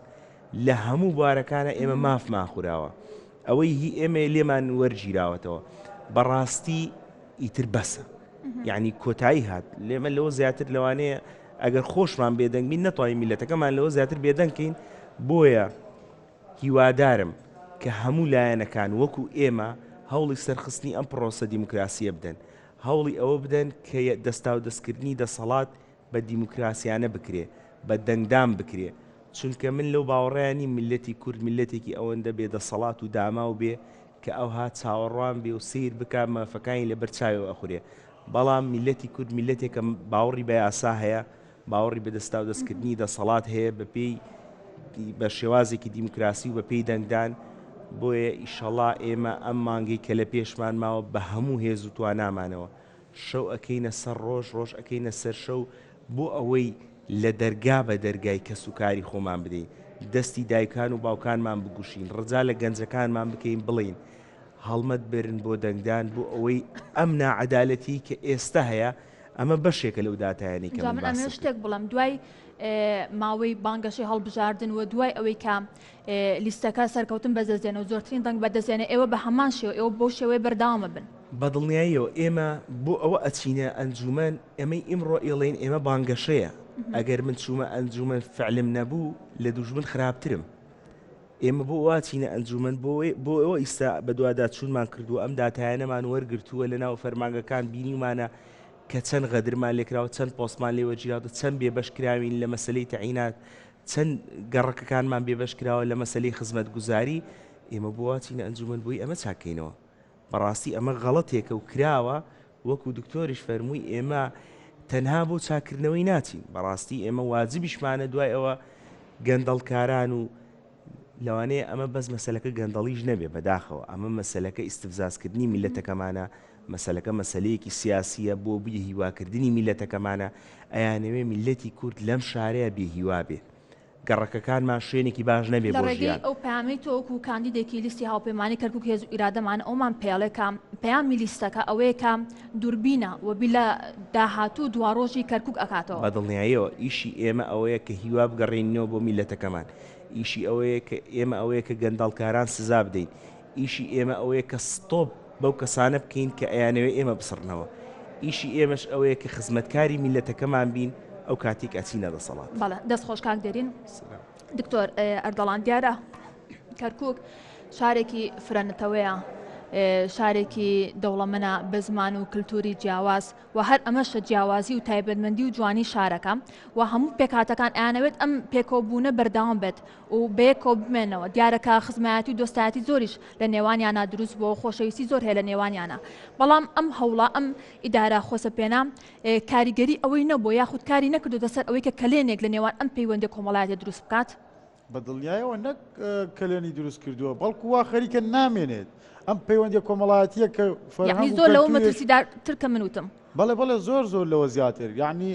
[SPEAKER 2] لە هەموو بوارەکانە ئێمە مافمان خوراوە ئەوەی هی ئێمە لێمان وەرگیراوەتەوە بەڕاستی ئیتر بەسە یعنی کۆتایی هات لێمە لەوە زیاتر لەوانەیە ئەگەر خۆشمان بێدەنگبین نەتوانین میلەتەکەمان لەوە زیاتر بێدەنگکەین بۆیە هیوادارم کە هەموو لایەنەکان وەکو ئێمە هەوڵی سەرخستنی ئەم پرۆسە دیموکراسیە بدەن هەوڵی ئەوە بدەن کە دەستا و دەستکردنی دەسەڵات بە دیموکراسیانە بکرێ بە دەنگدان بکرێ چونکە من لەو باوەڕیانی میلەتی کورد میلەتێکی ئەوەندە بێ دەسەڵات و داما و بێ کە ئەو هات چاوەڕوان بێ و سیر بکە مەفەکانی لە بەرچاوی ئەخورێ بەڵام میلەتی کورد میلەتێکە باوەڕی بە یاسا هەیە باوەڕی بە دەستا و دەستکردنی دەسەڵات هەیە بەپێی بە شێوازێکی دیموکراسی و بە پێی دەنگدان بۆیە ئیشەڵا ئێمە ئەم مانگەی کە لە پێشمان ماوە بە هەموو هێز و توانامانەوە شەو ئەکەینە سەر ڕۆژ ئەکەینە سەر شەو بۆ ئەوەی لە دەرگا بە دەرگای کەس و کاری خۆمان بدەین دەستی دایکان و باوکانمان بگوشین ڕجا لە گەنجەکانمان بکەین بڵین هەڵمەت برن بۆ دەنگدان بۆ ئەوەی ئەم ناعەدالەتی کە ئێستا هەیە ئەمە بەشێکە لەو داتایانی کە من
[SPEAKER 1] ئەمە
[SPEAKER 2] باس
[SPEAKER 1] شتێک بڵم دوای ماوەی بانگەشەی هەڵبژاردن و دوای ئەوەی کە لیستەکە سەرکەوتن بەدەستێنەوە زۆرترین دەنگ بەدەستێنێ ئێوە بە هەمان شێوە ئێوە بۆ شێوەیە بەرداوامە بن
[SPEAKER 2] بەدڵنیاییەوە ئێمە بۆ ئەوە ئەچینە ئەنجومەن ئەمەی ئیمڕۆ ئێڵێن ئێمە بانگەشەیە ئەگەر من چوومە ئەنجومەن فعلم نەبوو لە دوژمن خراپترم ئێمە بۆ واچینە ئەنجومەن بۆ ئەوە ئیستا بە دووادا چوونمان کردو ئەم داتایانەمان وەرگرتووە لە ناو فەرمانگەکان بینیمانە کە چەند غەدرمان لێکراوە چەند پۆستمان لێوەجیراوە چەند بێبەشکراوین لە مەسلەی تەعینات چەند گەڕەکەکانمان بێبەشکراوە لە مەسلەی خزمەت گوزاری ئێمە بۆ واچینە ئەنجومەن بۆی ئەمە چاکەینەوە بەڕاستی ئەمە غەڵەتێکە و کراوە وەکو دکتۆریش فەرمووی ئێمە تەنها بۆ چاکردنەوەی ناچین بەڕاستی ئێمە واجبیشمانە دوای ئەوە گەندەڵکاران و لەوانەیە ئەمە بەس مەسلەکە گەندەڵیش نەبێ بەداخەوە ئەمە مەسلەکە ئیستفزازکردنی میلەتەکەمانە مەسلەکە مەسلەیەکی سیاسیە بۆ بێ هیواکردنی میلەتەکەمانە ئەیانەوێ میلەتی کورد لەم شارەیە بێ هیوا بێ گەڕەکەکانمان شوێنێکی باش نەبێ بۆ ژیان
[SPEAKER 1] ئەو پامی تۆکو کاندیدێکی لیستی هاوپەیمانی کەرکووک هێز و ئیرادەمان ئەومان پێڵێکە پەیامی لیستەکە ئەوەیە کە دووربینە و بیلە داهاتوو دواڕۆژی کەرکووک ئەکاتەوە
[SPEAKER 2] بەدڵنیاییەوە ئیشی ئێمە ئەوەیە کە هیوا بگەڕێنینەوە بۆ میلەتەکەمان ئیشی ئەوەیە کە ئێمە ئەوەیە کە گەندەڵکاران سزا بدەین ئیشی ئێمە ئەوەیە کە ستۆپ بەو کەسانە بکەین کە ئەیانەوێ ئێمە بسڕنەوە ئیشی ئێمەش ئەوەیە کە خزمەتکاری میلەتەکەمان بین ئەو کاتێک ئەچینە دەسەڵات
[SPEAKER 1] بەڵێ دەست خۆشکاک دێرین دکتۆر ئەردەڵان دیارە کەرکووک شارێکی فرەنەتەوەیە شارێکی دەوڵەمەنە بە زمان و کللتوری جیاواز و هەر ئەمەشە جیاوازی و تایبەتمەندی و جوانی شارەکە و هەموو پێکاتەکان ئەیانەوێت ئەم پێکۆبوونە بەردەوام بێت و بەیەکۆ بمێنەوە دیارەکە خزمەتی و دۆستایەتی زۆریش لە نێوانیانە دروست بۆ خۆشەویستی زۆر هەیە لە نێوانیانە بەڵام ئەم هەوڵە ئەم ئیدارە خۆسەپێنە کاریگەری ئەوەی نەبوو یاخود کاری نەکردو دەسەر ئەوەی کە کلێنێک لە نێوان ئەم پەیوەندی کۆمەڵایەتی دروست بکات
[SPEAKER 3] بەدڵنیایەوە نەک کلێنی دروست کردووە بەڵکو وا خەریکە نامێنێت ئەم پەیوەندی کۆمەڵایەتیە کە
[SPEAKER 1] یعنی زۆر لەوە مەترسیدارتر کە منوتم
[SPEAKER 3] بەڵێ زۆر لەوە زیاتر یعنی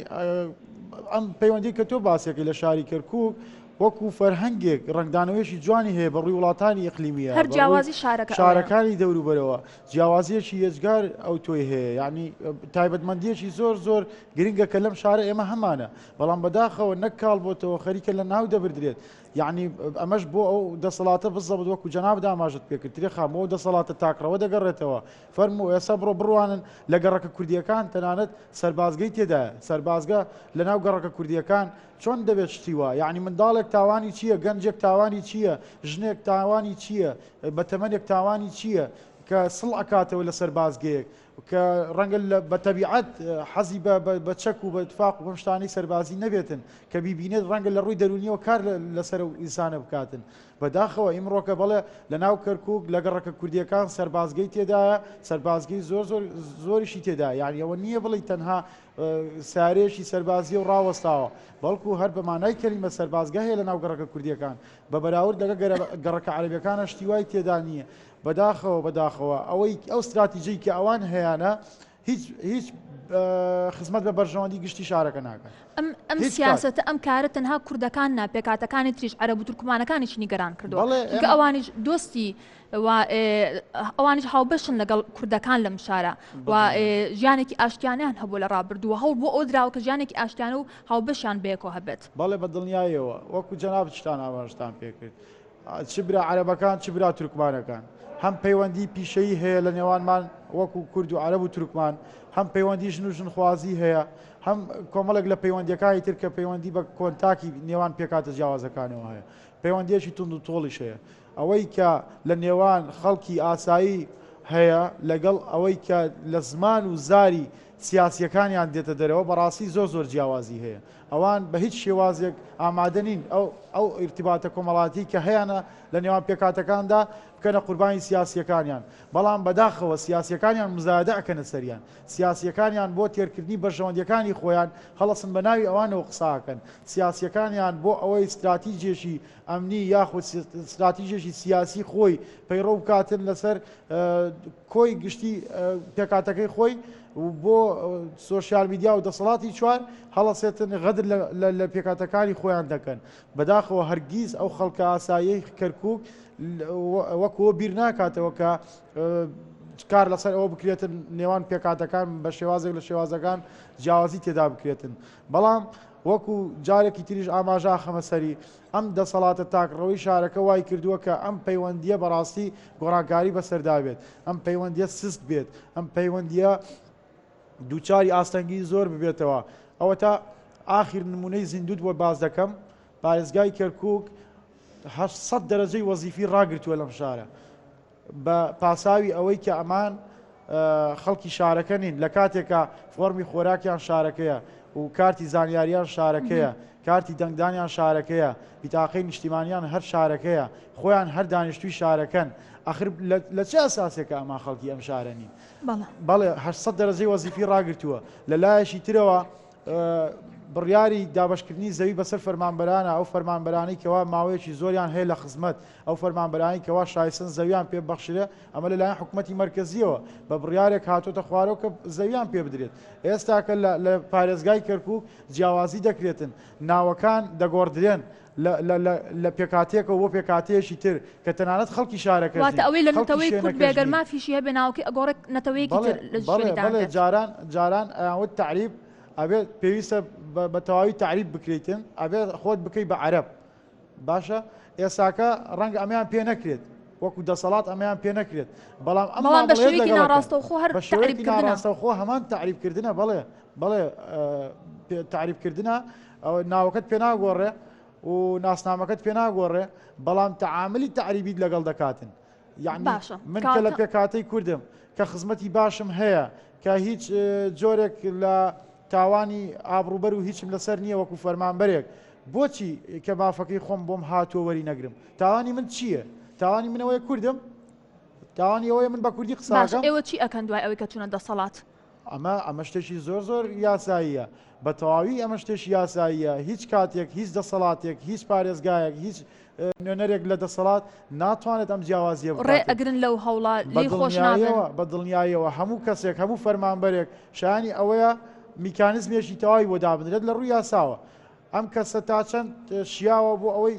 [SPEAKER 3] ئەم پەیوەندی کە تۆ باسێکی لە شاری کەرکووک وەکو فەرهەنگێک ڕنگدانەوەیشی جوانی هەیە بەڕووی وڵاتانی ئیقلیمیە
[SPEAKER 1] هەر جیاوازی
[SPEAKER 3] شارەکانی دەوروبەرەوە جیاوازیەکی هێزگار ئەو تۆی هەیە یعنی تایبەتمەندیەکی زۆر گرنگە کە لەم شارە ئێمە هەمانە بەڵام بەداخەوە نەک کاڵ بۆتەوە خەریکە لە ناو دەبردرێت یعنی ئەمەش بۆ ئەو دەسەڵاتە بزەبت وەکو جەناب داماژت پێکرد ترێ خامەوە دەسەڵاتە تاکڕەوە دەگەڕێتەوە فەرموو ئێستا بڕوانن لە گەڕەکە کوردیەکان تەنانەت سەربازگەی تێدایە سەربازگە لە ناو گەڕەکە کوردیەکان چۆن دەبێت شتیوە یعنی منداڵێک تاوانی چییە گەنجێک تاوانی چییە ژنێک تاوانی چییە بەتەمەنێک تاوانی چییە کە سڵ ئەکاتەوە لە سەربازگەیەک کە ڕەنگە بە تەبیعەت حەزی بە چەک و بە اتفاق و شتانی سەربازی نەبێتن کە بیبینێت ڕەنگە لە ڕووی دەرونیەوە کار لەسەر ئینسانە بکاتن بەداخەوە ئیمڕۆکە بەڵێ لە ناو کەرکووک لە گەڕەکە کوردیەکان سەربازگەی تێدایە سەربازگەی زۆریشی تێدا یعنی ئەوە نییە بڵی تەنها سارێشی سەربازی و ڕاوەستاوە بەڵکو هەر بەمانای کەلیمە سەربازگە هەیە لە ناو گەڕەکە کوردیەکان بە بەراورد لەگە گەڕەکە عەرەبیەکانە شتیوای تێدا نییە بەداخەوە ئەوەی ئەو استراتیژی کە ئەوان هەیەە هیچ خزمەت بە بەرژەوەندی گشتی شارەکە ناکەن
[SPEAKER 1] ئەم سیاسەتە ئەم کارە تەنها کوردەکان ناپێکاتەکانی تریش عەرەب و تورکمانەکانیش نیگەران کردووە کە ئەوانیش دۆستی ئەوانیش هاوبەشن لەگەڵ کوردەکان لەم شارە و ژیانێکی ئاشتیانیان هەبوو لە ڕابردووە هەوڵ بۆ ئەو دراوە کە ژیانێکی ئاشتیانە و هاوبەشیان بەیەکەوە هەبێت
[SPEAKER 3] بەڵێ بەدڵنیایەوە وەکو جەناب شتان ئاماژتان پێکرد چ برا عەرەبەکان چ برا تورکمانەکان هەم پەیوەندی پیشەیی هەیە لە نێوانمان وەکو کورد و عەرەب و تورکمان هەم پەیوەندی ژن و ژنخوازی هەیە هەم کۆمەڵێک لە پەیوەندیەکانی تر کە پەیوەندی بە کۆنتاکی نێوان پێکاتە جیاوازەکانەوە هەیە پەیوەندیەکی تونند و تۆڵیش هەیە ئەوەی کە لە نێوان خەڵکی ئاسایی هەیە لەگەڵ ئەوەی کە لە زمان و زاری سیاسیەکانیان دێتە دەرەوە بەڕاستی زۆر جیاوازی هەیە ئەوان بە هیچ شێوازێک ئامادە نین ئەو ئیرتیباتە کۆمەڵاتی کە هەیەە لە نێوان پێکاتەکاندا بکەنە قوربانی سیاسیەکانیان بەڵام بەداخەوە سیاسیەکانیان مزایدە ئەکەنە سەریان سیاسیەکانیان بۆ تێرکردنی بەرژەوەندیەکانی خۆیان هەڵەسن بە ناوی ئەوانەوە قساکەن سیاسیەکانیان بۆ ئەوەی استراتیژێکی ئەمنی یاخود استراتیژێکی سیاسی خۆی پەیڕۆ بکاتن لەسەر کۆی گشتی پێکاتەکەی خۆی بۆ سۆشیال میدیا و دەسەڵاتی چوار هەڵەسێتن غەدر لە پێکاتەکانی خۆیان دەکەن بەداخەوە هەرگیز ئەو خەڵکە ئاسایی کەرکووک وەکووە بیر ناکاتەوە کە کار لەسەر ئەوە بکرێتن نێوان پێکاتەکان بە شێوازێک لە شێوازەکان جیاوازی تێدا بکرێتن بەڵام وەکو جارێکی تریش ئاماژا خەمەسەری ئەم دەسەڵاتە تاکڕەوەی شارەکە وای کردووە کە ئەم پەیوەندیە بەڕاستی گۆڕانکاری بەسەردا بێت ئەم پەیوەندیە سست بێت ئەم پەیوەندیە دووچاری ئاستەنگی زۆر ببێتەوە ئەوە تا ئاخر نمونەی زیندوت بۆ باز دەکەم پارێزگای کەرکووک 800 دەرەجەی وەزیفی ڕاگرتووە لەم شارە بە پاساوی ئەوەی کە ئەمان خەڵکی شارەکە نین لە کاتێکە فۆرمی خۆراکیان شارەکەیە و کارتی زانیاریان شارەکەیە کارتی دەنگدانیان شارەکەیە بیتاقەی نیشتیمانیان هەر شارەکەیە خۆیان هەر دانیشتوی شارەکەن ئاخر لە چه ئەساسێکە ئەمان خەڵکی ئەم شارە نین بەڵێ 800 دەرەجەی وەزیفی ڕاگرتووە لە لایەشی ترەوە بڕیاری دابشکردنی زەوی بەسەر فەرمانبەرانە ئەو فەرمانبەرانی کەوا ماوەیەکی زۆریان هەیە لە خزمەت ئەو فەرمانبەرانی کەوا شایستن زەویان پێ بەخشرێ ئەمە لەلایەن حکوومەتی مەرکەزیەوە بە بڕیارێک هاتۆتە خوارەوە کە زەویان پێ بدرێت ئێستاکە لە پارێزگای کەرکووک جیاوازی دەکرێتن ناوەکان دەگۆڕدرێن لە پێکاتێکەوە بۆ پێکاتەیەشی تر کە تەنانەت خەڵکی شارەکە
[SPEAKER 1] واتە ئەوەی لە نەتەوەی کورد بێگەر مافیشی هەبێ ناوکی ئەگۆڕێک نەتەوەیەکی تر لە
[SPEAKER 3] بەڵێ جاران ئەوەت تعریب ئەبێت پێویستە بە تەواوی تعریب بکرێتن ئەبێت خۆت بکەی بە عەرەب باشە ئێساکە ڕەنگە ئەمیان پێ نەکرێت وەکو دەسەڵات ئەمیان پێ نەکرێت بەڵام ئەمە
[SPEAKER 1] بە شێوەیەکی ناڕاستەوخۆ هەر
[SPEAKER 3] ناڕاستەوخۆ هەمان تعریبکردنە بەڵێ تعریبکردنە ناوەکەت پێ ناگۆڕێ و ناسنامەکەت پێ ناگۆڕێ بەڵام تەعاملی تعریبیت لەگەڵ دەکاتن یعنی من کە لە پێکاتەی کوردم کە خزمەتی باشم هەیە کە هیچ جۆرێک لە تاوانی ئابروبەر و هیچم لەسەر نییە وەکو فەرمانبەرێک بۆچی کە مافەکەی خۆم بۆم هاتووە وەری نەگرم تاوانی من چییە؟ تاوانی منەوەی کوردم تاوانی ئەوەیە من بە کوردی قساکەم
[SPEAKER 1] ئێوە چی ئەکەن دوای ئەوەی کە چوونە دەسەڵات
[SPEAKER 3] ئەمە شتێکی زۆر یاساییە بە تەواوی ئەمە شتێکی یاساییە هیچ کاتێک هیچ دەسەڵاتێک هیچ پارێزگایەک هیچ نوێنەرێک لە دەسەڵات ناتوانێت ئەم جیاوازیە
[SPEAKER 1] ڕێ ئەگرن لەو هەوڵا لێی خۆش نابن
[SPEAKER 3] بە دڵنیاییەوە هەموو کەسێک هەموو فەرمانبەرێک شایانی ئەوەیە میکانیزمێکی تەواوی بۆ دابنرێت لە ڕووی یاساوە ئەم کەسە تا چەند شیاوە بۆ ئەوەی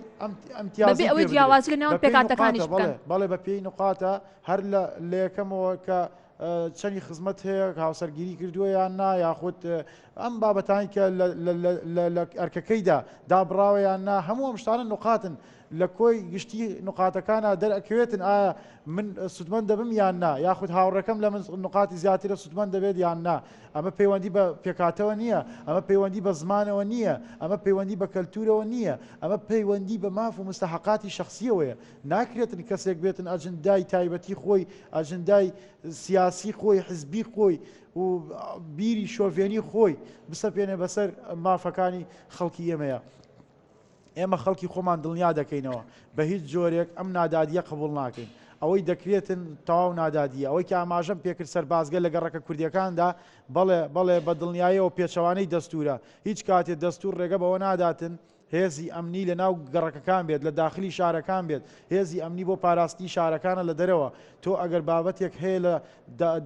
[SPEAKER 3] ئەمتیازی
[SPEAKER 1] ئەوەی جیاوازی لە نێوان پێکاتەکانیش بکەن
[SPEAKER 3] بەڵێ بە پێی نقاتە هەر لە یەکەمەوە کە چەندی خزمەت هەیە هاوسەرگیری کردووە یان نا یاخود ئەم بابەتانی کە لە ئەرکەکەیدا دابڕاوە یان نا هەموو ئەم شتانە نقاتن لە کۆی گشتی نقاتەکانە دەرئەکەوێتن ئایا من سودمەند دەبم یان نا یاخود هاوڕەکەم لە من نقاتی زیاترە سودمەند دەبێت یان نا ئەمە پەیوەندی بە پێکاتەوە نییە ئەمە پەیوەندی بە زمانەوە نییە ئەمە پەیوەندی بە کەلتورەوە نییە ئەمە پەیوەندی بە ماف و مستەحقاتی شخصیەوەیە ناکرێتن کەسێک بێتن ئەجندای تایبەتی خۆی ئەجندای سیاسی خۆی حزبی خۆی و بیری شۆڤێنی خۆی بسەپێنێ بەسەر مافەکانی خەڵکی ئێمەیە ئێمە خەڵکی خۆمان دڵنیا دەکەینەوە بە هیچ جۆرێک ئەم نادادیە قبول ناکەین ئەوەی دەکرێتن تەواو نادادیە ئەوەی کە ئاماژەم پێکرد سەربازگە لە گەڕەکە کوردیەکاندا بەڵێ بە دڵنیاییەوە پێچەوانەی دەستورە هیچ کاتێک دەستور ڕێگە بەوە ناداتن هێزی ئەمنی لە ناو گەڕەکەکان بێت لە داخلی شارەکان بێت هێزی ئەمنی بۆ پاراستی شارەکانە لە دەرەوە تۆ ئەگەر بابەتێک هەیە لە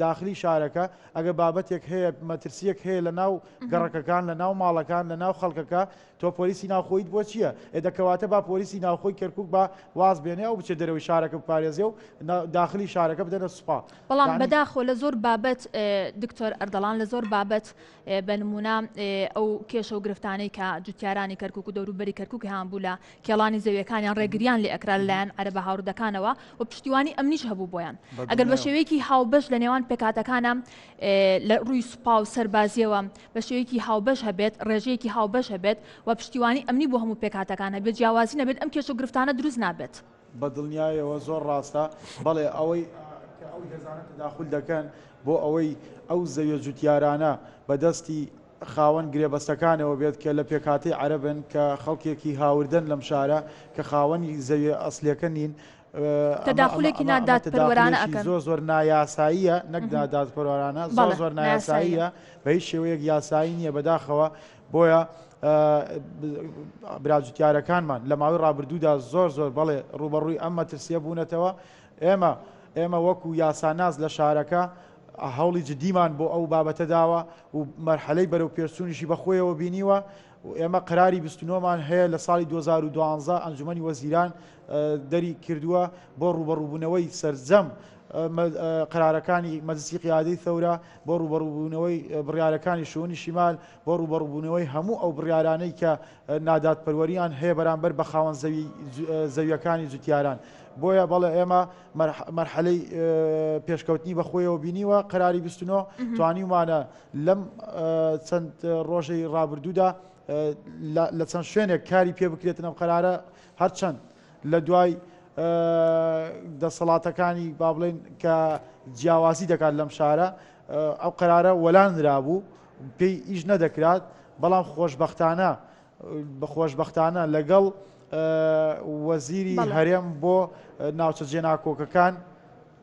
[SPEAKER 3] داخلی شارەکە ئەگەر بابەتێک هەیە مەترسیەک هەیە لە ناو گەڕەکەکان لە ناو ماڵەکان لە ناو خەڵکەکە تۆ پۆلیسی ناوخۆیت بۆ چییە؟ ئێدەکەواتە با پۆلیسی ناوخۆی کەرکووک با واز بێنێ ئەو بچێت دەرەوەی شارەکە بپارێزێ و داخلی شارەکە بدەنە سوپا
[SPEAKER 1] بەڵام بەداخۆ لە زۆر بابەت دکتۆر ئەردەڵان لە زۆر بابەت بە نمونە ئەو کێشە و گرفتانەی کە جوتیارانی کەرکووک و دەوروبەری کەرکووک هەیان بوو لە کێڵانی زەویەکانیان ڕێگریان لێ ئەکرا لەلایەن عەرەبە هاوڕدەکانەوە و پشتیوانی ئەمنیش هەبوو بۆیان ئەگەر بە شێوەیەکی هاوبەش لە نێوان پێکاتەکانە لە ڕووی سوپا و سەربازیەوە بە شێوەیەکی هاوبەش هەبێت ڕێژەیەکی هاوبەش هەبێت و پشتیوانی ئەمنی بۆ هەموو پێکاتەکانە بێت جیاوازی نەبێت ئەم کێشە و گرفتانە دروست نابێت
[SPEAKER 3] بە دڵنیایەوە زۆر ڕاستە بەڵێ ئەوەی هێزانە تەداخل دەکەن بۆ ئەوەی ئەو زەویە جوتیارانە بەدەستی خاوەن گرێبەستەکانەوە بێت کە لە پێکاتی عەرەبن کە خەڵکێکی هاوردن لەم شارە کە خاوەنی زەویە ئەسلەکە نین
[SPEAKER 1] تەداخلێکی نادادپەروەرانە ئەکەن
[SPEAKER 3] زۆر نایاساییە نەک نادادپەروەرانە زۆر نایاساییە بە هیچ شێوەیەک یاسایی نییە بەداخەوە بۆیە براجوتیارەکانمان لە ماوەی ڕابردوودا زۆر بەڵێ ڕوبەڕووی ئەم مەترسیە بوونەتەوە ئێمە وەکو یاساناز لە شارەکە هەوڵی جدیمان بۆ ئەو بابەتە داوە و مەرحەلەی بەرەو پێشچوونیشی بەخۆیەوە بینیوە ئێمە قەراری 29مان هەیە لە ساڵی 2012 ئەنجومەنی وەزیران دەری کردووە بۆ ڕوبەڕووبوونەوەی سەرجەم قرارەکانی مەجلیسی قیادەی ثەورە بۆ ڕوبەڕووبوونەوەی بڕیارەکانی شوونی شیمال بۆ ڕوبەڕووبوونەوەی هەموو ئەو بڕیارانەی کە نادادپەروەریان هەیە بەرامبەر بە خاوەن زەویەکانی جوتیاران. بۆیە بەڵێ ئێمە مەرحەلەی پێشکەوتنی بەخۆیەوە بینیوە قەراری 29 توانیمانە لەم چەند ڕۆژەی ڕابردوودا لە چەند شوێنێک کاری پێ بکرێتن ئەم قەرارە هەرچەند لە دوای دەسەڵاتەکانی با بڵێن کە جیاوازی دەکات لەم شارە ئەو قەرارە وەلانرابوو پێی ئیش نەدەکرات بەڵام خۆشبەختانە لەگەڵ وەزیری هەرێم بۆ ناوچە جێناکۆکەکان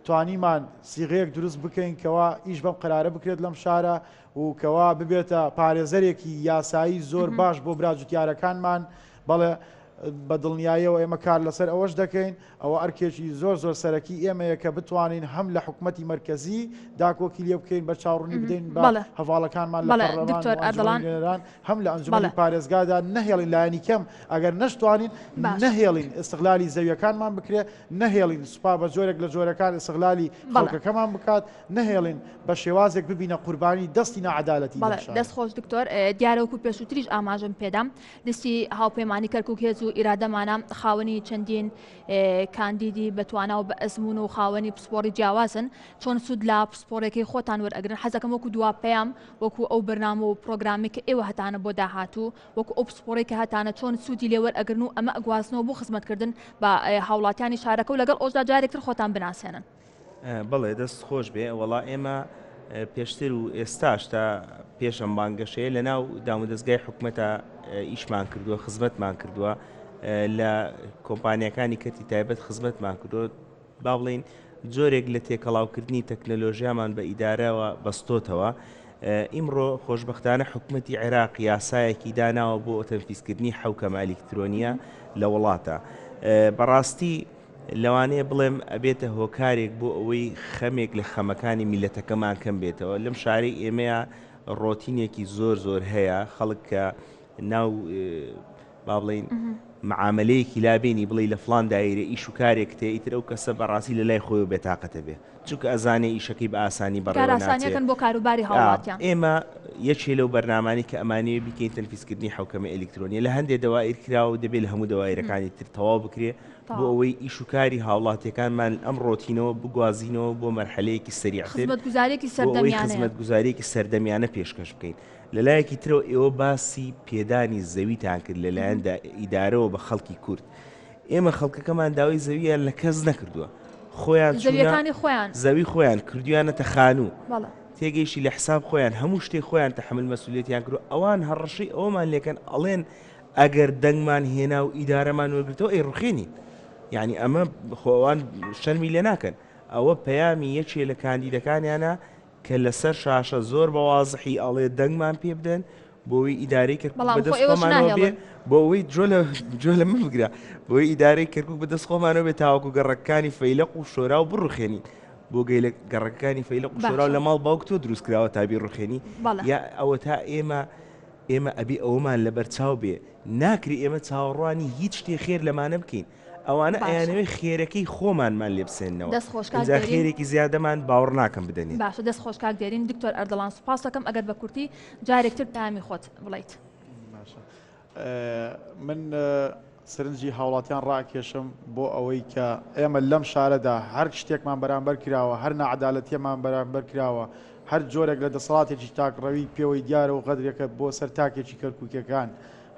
[SPEAKER 3] توانیمان سیغەیەک دروست بکەین کەوا ئیش بەم قەرارە بکرێت لەم شارە و کەوا ببێتە پارێزەرێکی یاسایی زۆر باش بۆ براجوتیارەکانمان. بەڵێ بە دڵنیاییەوە ئێمە کار لەسەر ئەوەش دەکەین ئەوە ئەرکێکی زۆر سەرەکی ئێمەیە کە بتوانین هەم لە حکوومەتی مرکزی داکۆکی لێ بکەین بە چاوڕوونی بدەین بە هەواڵەکانمان لە پەرلەمان هەم لە ئەنجومەنی پارێزگادا نەهێڵین لایەنی کەم ئەگەر نەشتوانین نەهێڵین ئستیغلالی زەویەکانمان بکرێ نەهێڵین سوپا بە جۆرێک لە جۆرەکان ئستیغلالی خەڵکەکەمان بکات نەهێڵین بە شێوازێک ببینە قوربانی دەستی نەعەدالەتی.
[SPEAKER 1] دەستخۆش دکتۆر دیارەوەکو پێشووتریش ئاماژەم پێدام دەستی هاوپەیمانی کەرکووک هێز و ئیرادەمانە خاوەنی چەندین کاندیدی بەتوانە و بە ئەزمون و خاوەنی پسپۆڕی جیاوازن چۆن سوود لە پسپۆرێکی خۆتان وەرئەگرن حەزەکەم وەکو دوا پێیام وەکو ئەو بەرنامە و پرۆگرامی کە ئێوە هەتانە بۆ داهاتوو وەکو ئەو پسپۆڕێکی هەتانە چۆن سوودی لێ وەرئەگرن و ئەمە ئەگوازنەوە بۆ خزمەتکردن بە هاوڵاتیانی شارەکە و لەگەڵ ئەوشدا جارێکتر خۆتان بناسێنن.
[SPEAKER 2] بەڵێ دەست خۆش بێ وەڵا ئێمە پێشتر و ئێستاش تا پێشەم بانگەشەیە لە ناو دامودەستگای حکوومەتە ئیشمان کردووە خزمەتمان کردووە لە کۆمپانیەکانی کەتی تایبەت خزمەتمان کردووە با بڵین جۆرێک لە تێکەڵاوکردنی تەکنەلۆژیامان بە ئیدارەوە بەستۆتەوە. ئیمڕۆ خۆشبەختانە حکوومەتی عێراق یاسایەکی داناوە بۆ تەنفیزکردنی حەوکەمە ئەلکترۆنیە لە وڵاتە. بەڕاستی لەوانەیە بڵێم ئەبێتە هۆکارێک بۆ ئەوەی خەمێک لە خەمەکانی میلەتەکەمان کەم بێتەوە. لەم شارەی ئێمەیە ڕۆتینێکی زۆر هەیە خەڵک کە ناو با بڵین معاملەیەکی لابێنی بڵێ لە فلان دایرە ئیش و کارێک تێ ئیتر ئەو کەسە بەڕاستی لە لای خۆی بێتاقەتە بێ چونکە ئەزانێ ئیشەکەی بە ئاسانی
[SPEAKER 1] بەڕێوەچێتن بۆ کاروباری هاوڵاتیان.
[SPEAKER 2] ئێمە یەکێ لەو بەرنامانی کە ئەمانەیە بکەین تەنفیزکردنی حەوکەمە ئەلکترۆنیە لە هەندێک دەوائر کراوە دەبێت لە هەموو دەوایرەکانی تر تەواو بکرێ بۆ ئەوەی ئیش و کاری هاوڵاتیەکانمان ئەم ڕۆتینەوە بگوازینەوە بۆ مەرحەلەیەکی سەریعتر خزمەتگوزاریەکی سەردەمیانە پێشکەش بکەین. لەلایەکی ترەوە ئێوە باسی پێدانی زەویتان کرد لەلایەندا ئیدارەوە بە خەڵکی کورد. ئێمە خەڵکەکەمان داوای زەویان لە کەس نەکردووە خۆیان زەوی خۆیان کردویانەتە خانوو تێگەیشی لە حساب خۆیان هەموو شتێک خۆیان تەحمل مەسئولیەتیان کردو ئەوان هەڕەشەی ئەومان لێکەن ئەڵێن ئەگەر دەنگمان هێنا و ئیدارەمان وەرگرتەوە ئەی ڕوخێنین یعنی ئەمە خۆوان شەرمی لێ ناکەن. ئەوە پەیامی یەکێ لە کاندیدەکانیانە کە لەسەر شاشە زۆر بەوازحی ئەڵێ دەنگمان پێ بدەن بۆەوەی ئیدارەی کەرکووک بەدەست خۆمانەوە بێ بۆ ئەوەی جۆ لە من بگرە بۆی ئیدارەی کەرکووک بەدەست خۆمانەوە بێت تاوەکو گەڕەکانی فەیلق و شۆرا و بڕوخێنین بۆ گەیلە گەڕەکانی فەیلق و شۆرا و لە ماڵ باوک تۆ دروست کراوە تابی ڕوخێنی یا ئەوە تا ئێمە ئەبی ئەوەمان لەبەرچاو بێ ناکری ئێمە چاوەڕوانی هیچ شتێ خێر لەمانە بکەین. ئەوانە ئەیانەوەی خێرەکەی خۆمانمان لێ بسێنەوە خێرێکی زیادەمان باوەڕ ناکەم بدەنێ.
[SPEAKER 1] باشە دەست خۆشکاک دێرین دکتۆر ئەردەڵان سوپاس دەکەم ئەگەر بە کورتی جارێکتر پامی خۆت بڵیت.
[SPEAKER 3] من سرنجی هاوڵاتیان ڕاکێشم بۆ ئەوەی کە ئێمە لەم شارەدا هەر شتێکمان بەرامبەر کراوە هەر نەعەدالەتیەمان بەرامبەر کراوە هەر جۆرێک لە دەسەڵاتێکی تاکڕەوی پێوەی دیارە و غەدرێکە بۆ سەرتاکێکی کەرکووکەکان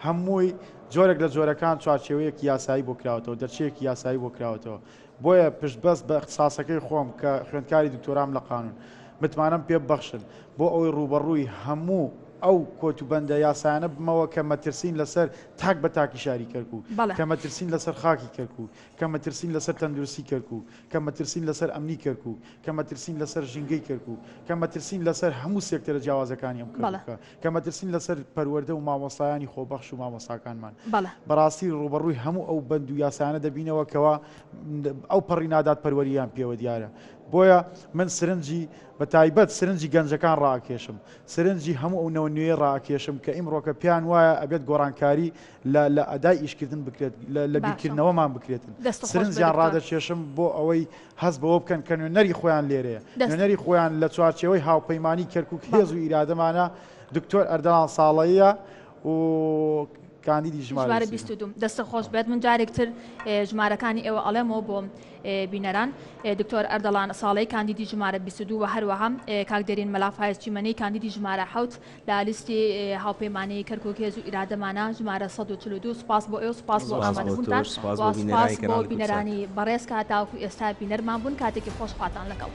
[SPEAKER 3] هەمووی جۆرێک لە جۆرەکان چوارچێوەیەکی یاسایی بۆ کراوەتەوە دەرچەیەکی یاسایی بۆ کراوەتەوە. بۆیە پشتبەست بە اختصاسەکەی خۆم کە خوێندکاری دکتۆرام لە قانون متمانەم پێ ببەخشن بۆ ئەوەی ڕوبەڕووی هەموو ئەو کۆتوبەندە یاسایانە بمەوە کە مەترسین لەسەر تاک بە تاکی شاری کەرکووک کە مەترسین لەسەر خاکی کەرکووک کە مەترسین لەسەر تەندروستی کەرکووک کە مەترسین لەسەر ئەمنی کەرکووک کە مەترسین لەسەر ژینگەی کەرکووک کە مەترسین لەسەر هەموو سێکتەرە جیاوازەکانی ئەم کەرکووکە کە مەترسین لەسەر پەروەردە و مامۆستایانی خۆبەخش و مامۆستاکانمان. بەڕاستی ڕوبەڕووی هەموو ئەو بەند و یاسایانە دەبینەوە کەوا ئەو پەڕی نادات پەروەریان پێوە دیارە بۆیە من سرنجی بە تایبەت سرنجی گەنجەکان ڕاکێشم سرنجی هەموو ئەو نەوە نوێی ڕاکێشم کە ئیمڕۆکە پیان وایە ئەبێت گۆڕانکاری لە ئەدای ئیشکردن بکرێت لە بیرکردنەوەمان بکرێتن سرنجیان ڕادەکێشم بۆ ئەوەی هەست بەوە بکەن کە نوێنەری خۆیان لێرەیە نوێنەری خۆیان لە چوارچێوەی هاوپەیمانی کەرکووک هێز و ئیرادەمانە دکتۆر ئەردەڵان ساڵەیە و کاندیدی ژمارە
[SPEAKER 1] 22 دەستە خۆش بێت من جارێکتر ژمارەکانی ئێوە ئەڵێمەوە بۆ بینەران دکتۆر ئەردەڵان ساڵەی کاندیدی ژمارە 22 و هەروەها کاکدەرین مەلافایز چیمەنەی کاندیدی ژمارە 7 لە لیستی هاوپەیمانی کەرکووک هێز و ئیرادەمانە ژمارە 142 سپاس بۆ ئێوە سپاس بۆ ئامادەبوونتان سپاس بۆ بینەرانی بەڕێز کاتاوکو ئێستا بینەرمان بوون کاتێکی خۆشخواتان لەگەڵ